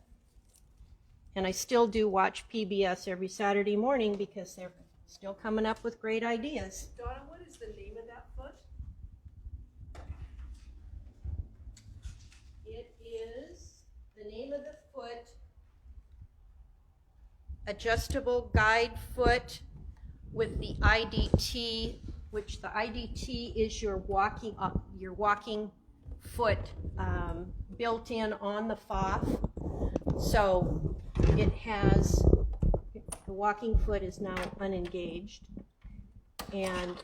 Speaker 2: And I still do watch PBS every Saturday morning because they're still coming up with great ideas.
Speaker 4: Donna, what is the name of that foot?
Speaker 2: It is the name of the foot, adjustable guide foot with the IDT, which the IDT is your walking foot built in on the foff. So it has, the walking foot is now unengaged, and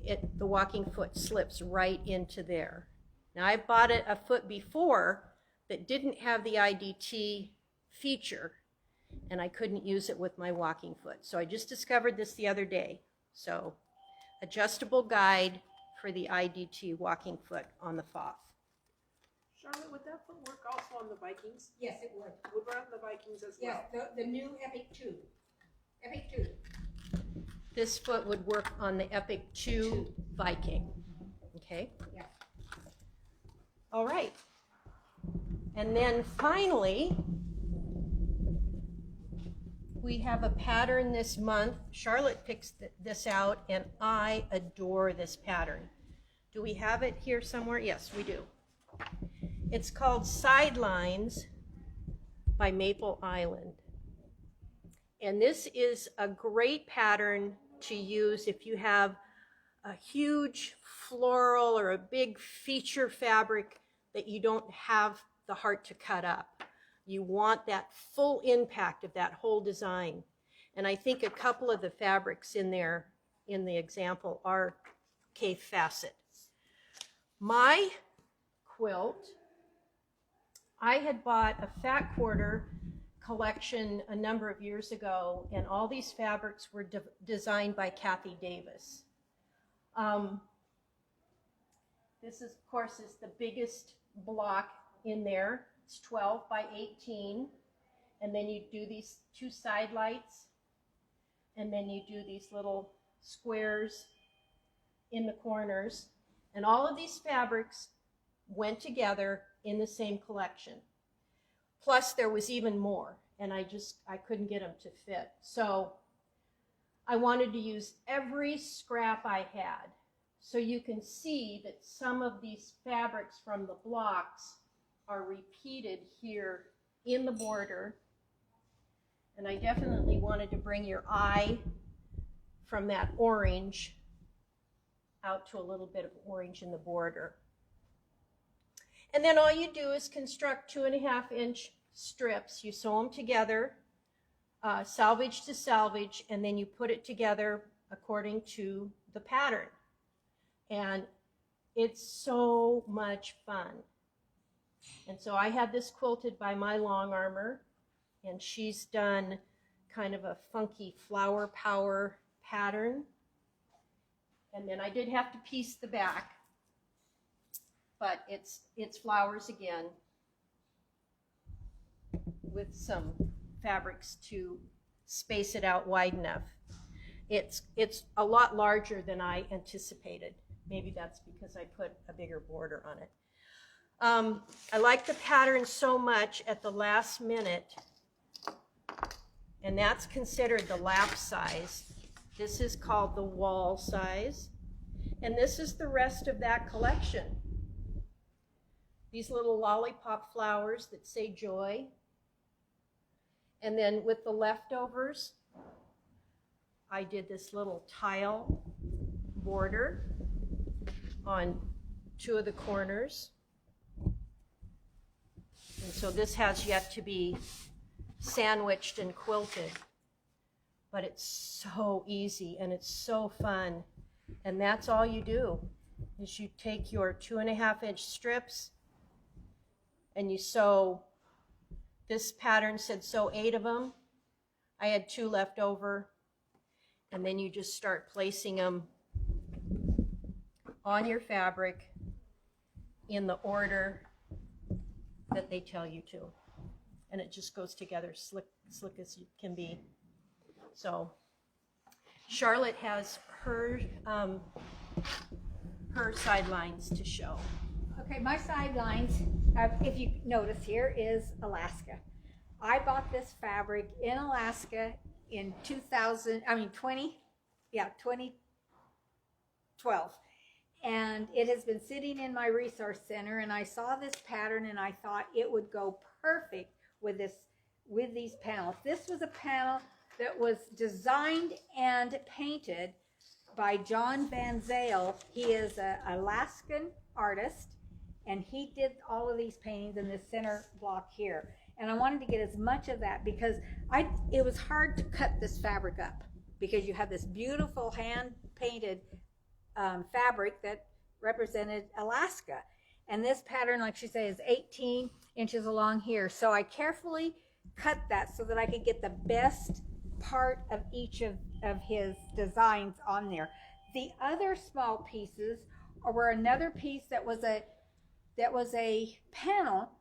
Speaker 2: the walking foot slips right into there. Now I bought a foot before that didn't have the IDT feature, and I couldn't use it with my walking foot. So I just discovered this the other day. So adjustable guide for the IDT walking foot on the foff.
Speaker 4: Charlotte, would that foot work also on the Vikings?
Speaker 1: Yes, it would.
Speaker 4: Would run on the Vikings as well?
Speaker 1: Yes, the new Epic 2. Epic 2.
Speaker 2: This foot would work on the Epic 2 Viking. Okay?
Speaker 1: Yeah.
Speaker 2: All right. And then finally, we have a pattern this month. Charlotte picks this out, and I adore this pattern. Do we have it here somewhere? Yes, we do. It's called Sidelines by Maple Island. And this is a great pattern to use if you have a huge floral or a big feature fabric that you don't have the heart to cut up. You want that full impact of that whole design. And I think a couple of the fabrics in there in the example are K facet. My quilt, I had bought a fat quarter collection a number of years ago, and all these fabrics were designed by Kathy Davis. This is, of course, is the biggest block in there. It's 12 by 18, and then you do these two side lights, and then you do these little squares in the corners, and all of these fabrics went together in the same collection. Plus there was even more, and I couldn't get them to fit. So I wanted to use every scrap I had. So you can see that some of these fabrics from the blocks are repeated here in the border. And I definitely wanted to bring your eye from that orange out to a little bit of orange in the border. And then all you do is construct 2.5-inch strips. You sew them together, salvage to salvage, and then you put it together according to the pattern. And it's so much fun. And so I had this quilted by my long armor, and she's done kind of a funky flower power pattern. And then I did have to piece the back, but it's flowers again with some fabrics to space it out wide enough. It's a lot larger than I anticipated. Maybe that's because I put a bigger border on it. I like the pattern so much at the last minute, and that's considered the lap size. This is called the wall size, and this is the rest of that collection. These little lollipop flowers that say joy. And then with the leftovers, I did this little tile border on 2 of the corners. And so this has yet to be sandwiched and quilted. But it's so easy and it's so fun. And that's all you do, is you take your 2.5-inch strips and you sew. This pattern said sew 8 of them. I had 2 left over. And then you just start placing them on your fabric in the order that they tell you to. And it just goes together slick as it can be. So Charlotte has her sidelines to show.
Speaker 1: Okay, my sidelines, if you notice here, is Alaska. I bought this fabric in Alaska in 2012. And it has been sitting in my resource center, and I saw this pattern and I thought it would go perfect with these panels. This was a panel that was designed and painted by John Van Zale. He is an Alaskan artist, and he did all of these paintings in this center block here. And I wanted to get as much of that because it was hard to cut this fabric up because you have this beautiful hand-painted fabric that represented Alaska. And this pattern, like she said, is 18 inches along here. So I carefully cut that so that I could get the best part of each of his designs on there. The other small pieces were another piece that was a panel,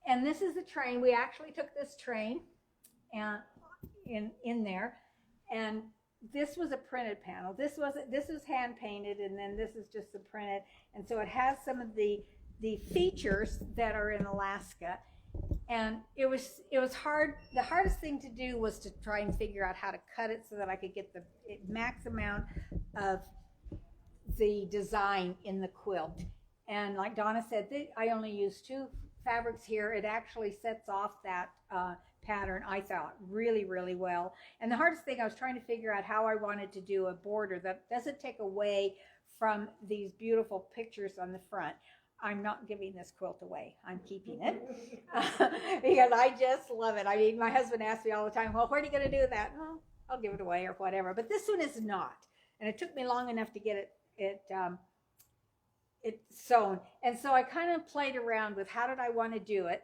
Speaker 1: and this is the train. We actually took this train and in there, and this was a printed panel. This is hand painted, and then this is just the printed, and so it has some of the features that are in Alaska. And it was hard. The hardest thing to do was to try and figure out how to cut it so that I could get the max amount of the design in the quilt. And like Donna said, I only used 2 fabrics here. It actually sets off that pattern, I thought, really, really well. And the hardest thing, I was trying to figure out how I wanted to do a border that doesn't take away from these beautiful pictures on the front. I'm not giving this quilt away. I'm keeping it because I just love it. I mean, my husband asks me all the time, well, where are you going to do that? Well, I'll give it away or whatever. But this one is not. And it took me long enough to get it sewn. And so I kind of played around with how did I want to do it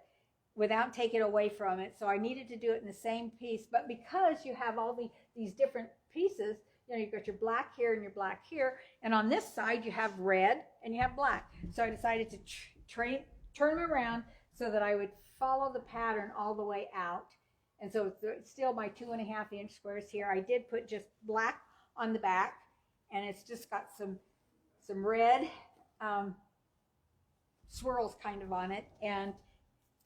Speaker 1: without taking away from it. So I needed to do it in the same piece. But because you have all these different pieces, you know, you've got your black here and your black here. And on this side, you have red and you have black. So I decided to turn them around so that I would follow the pattern all the way out. And so it's still my 2.5-inch squares here. I did put just black on the back, and it's just got some red swirls kind of on it. And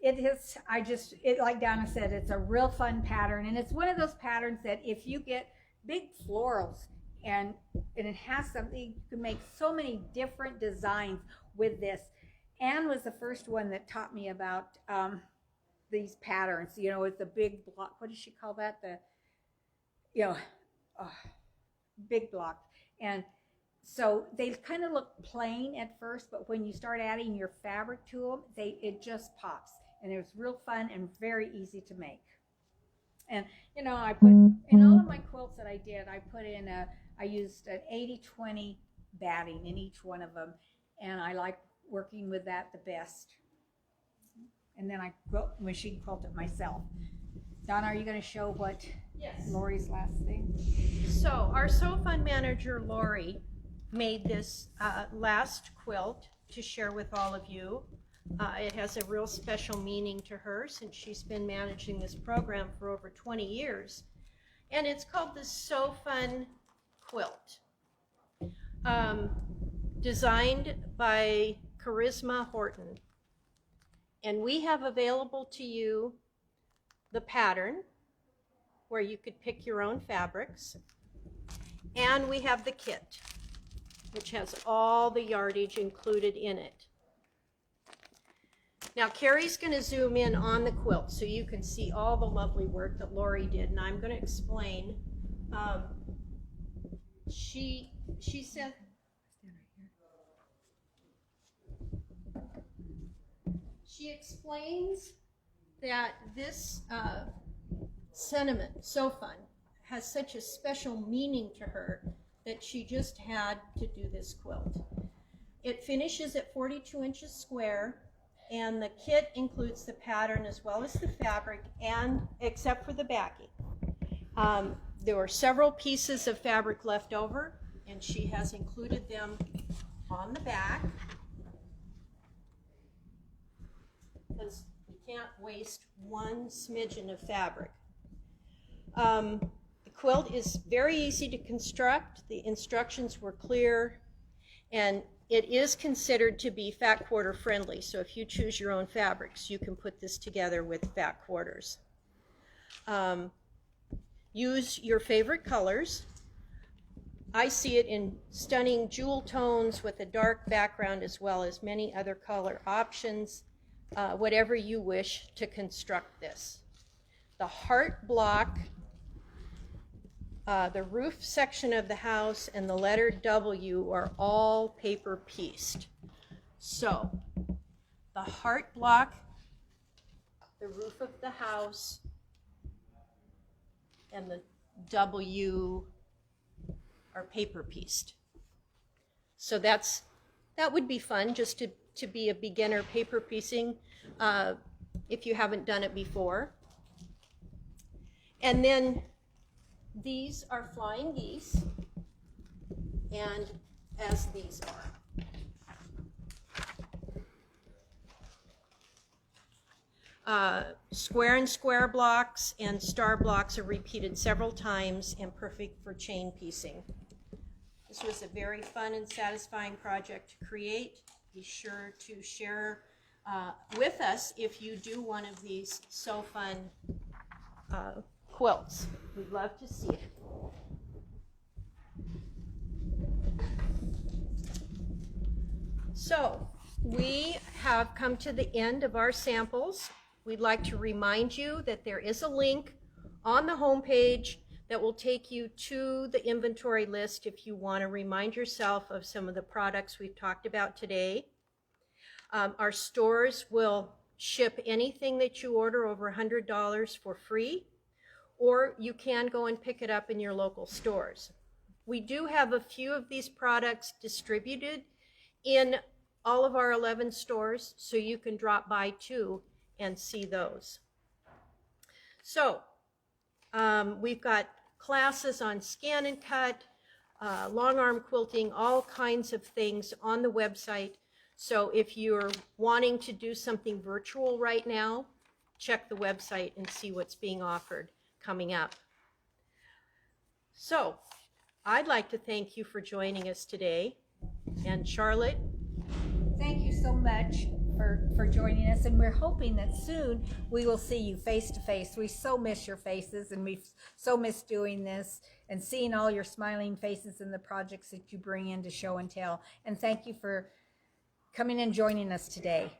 Speaker 1: like Donna said, it's a real fun pattern. And it's one of those patterns that if you get big florals and it has something, you can make so many different designs with this. Anne was the first one that taught me about these patterns, you know, with the big block. What does she call that? Big block. And So they kind of look plain at first, but when you start adding your fabric to them, it just pops. And it was real fun and very easy to make. And, you know, I put, in all of my quilts that I did, I used an 80-20 batting in each one of them. And I like working with that the best. And then I machine quilted myself. Donna, are you going to show what Lori's last thing?
Speaker 2: So our Sew Fun manager, Lori, made this last quilt to share with all of you. It has a real special meaning to her since she's been managing this program for over 20 years. And it's called the Sew Fun Quilt. Designed by Charisma Horton. And we have available to you the pattern where you could pick your own fabrics. And we have the kit, which has all the yardage included in it. Now Carrie's going to zoom in on the quilt so you can see all the lovely work that Lori did, and I'm going to explain. She said, she explains that this sentiment, so fun, has such a special meaning to her that she just had to do this quilt. It finishes at 42 inches square, and the kit includes the pattern as well as the fabric, and except for the backing. There were several pieces of fabric left over, and she has included them on the back because we can't waste one smidgen of fabric. The quilt is very easy to construct. The instructions were clear, and it is considered to be fat quarter friendly. So if you choose your own fabrics, you can put this together with fat quarters. Use your favorite colors. I see it in stunning jewel tones with a dark background as well as many other color options, whatever you wish to construct this. The heart block, the roof section of the house, and the letter W are all paper pieced. So the heart block, the roof of the house, and the W are paper pieced. So that would be fun just to be a beginner paper piecing if you haven't done it before. And then these are flying geese, and as these are. Square and square blocks and star blocks are repeated several times and perfect for chain piecing. This was a very fun and satisfying project to create. Be sure to share with us if you do one of these So Fun quilts. We'd love to see it. So we have come to the end of our samples. We'd like to remind you that there is a link on the homepage that will take you to the inventory list if you want to remind yourself of some of the products we've talked about today. Our stores will ship anything that you order over $100 for free, or you can go and pick it up in your local stores. We do have a few of these products distributed in all of our 11 stores, so you can drop by too and see those. So we've got classes on scan and cut, long arm quilting, all kinds of things on the website. So if you're wanting to do something virtual right now, check the website and see what's being offered coming up. So I'd like to thank you for joining us today. And Charlotte,
Speaker 1: Thank you so much for joining us, and we're hoping that soon we will see you face to face. We so miss your faces, and we so miss doing this and seeing all your smiling faces in the projects that you bring in to show and tell. And thank you for coming and joining us today.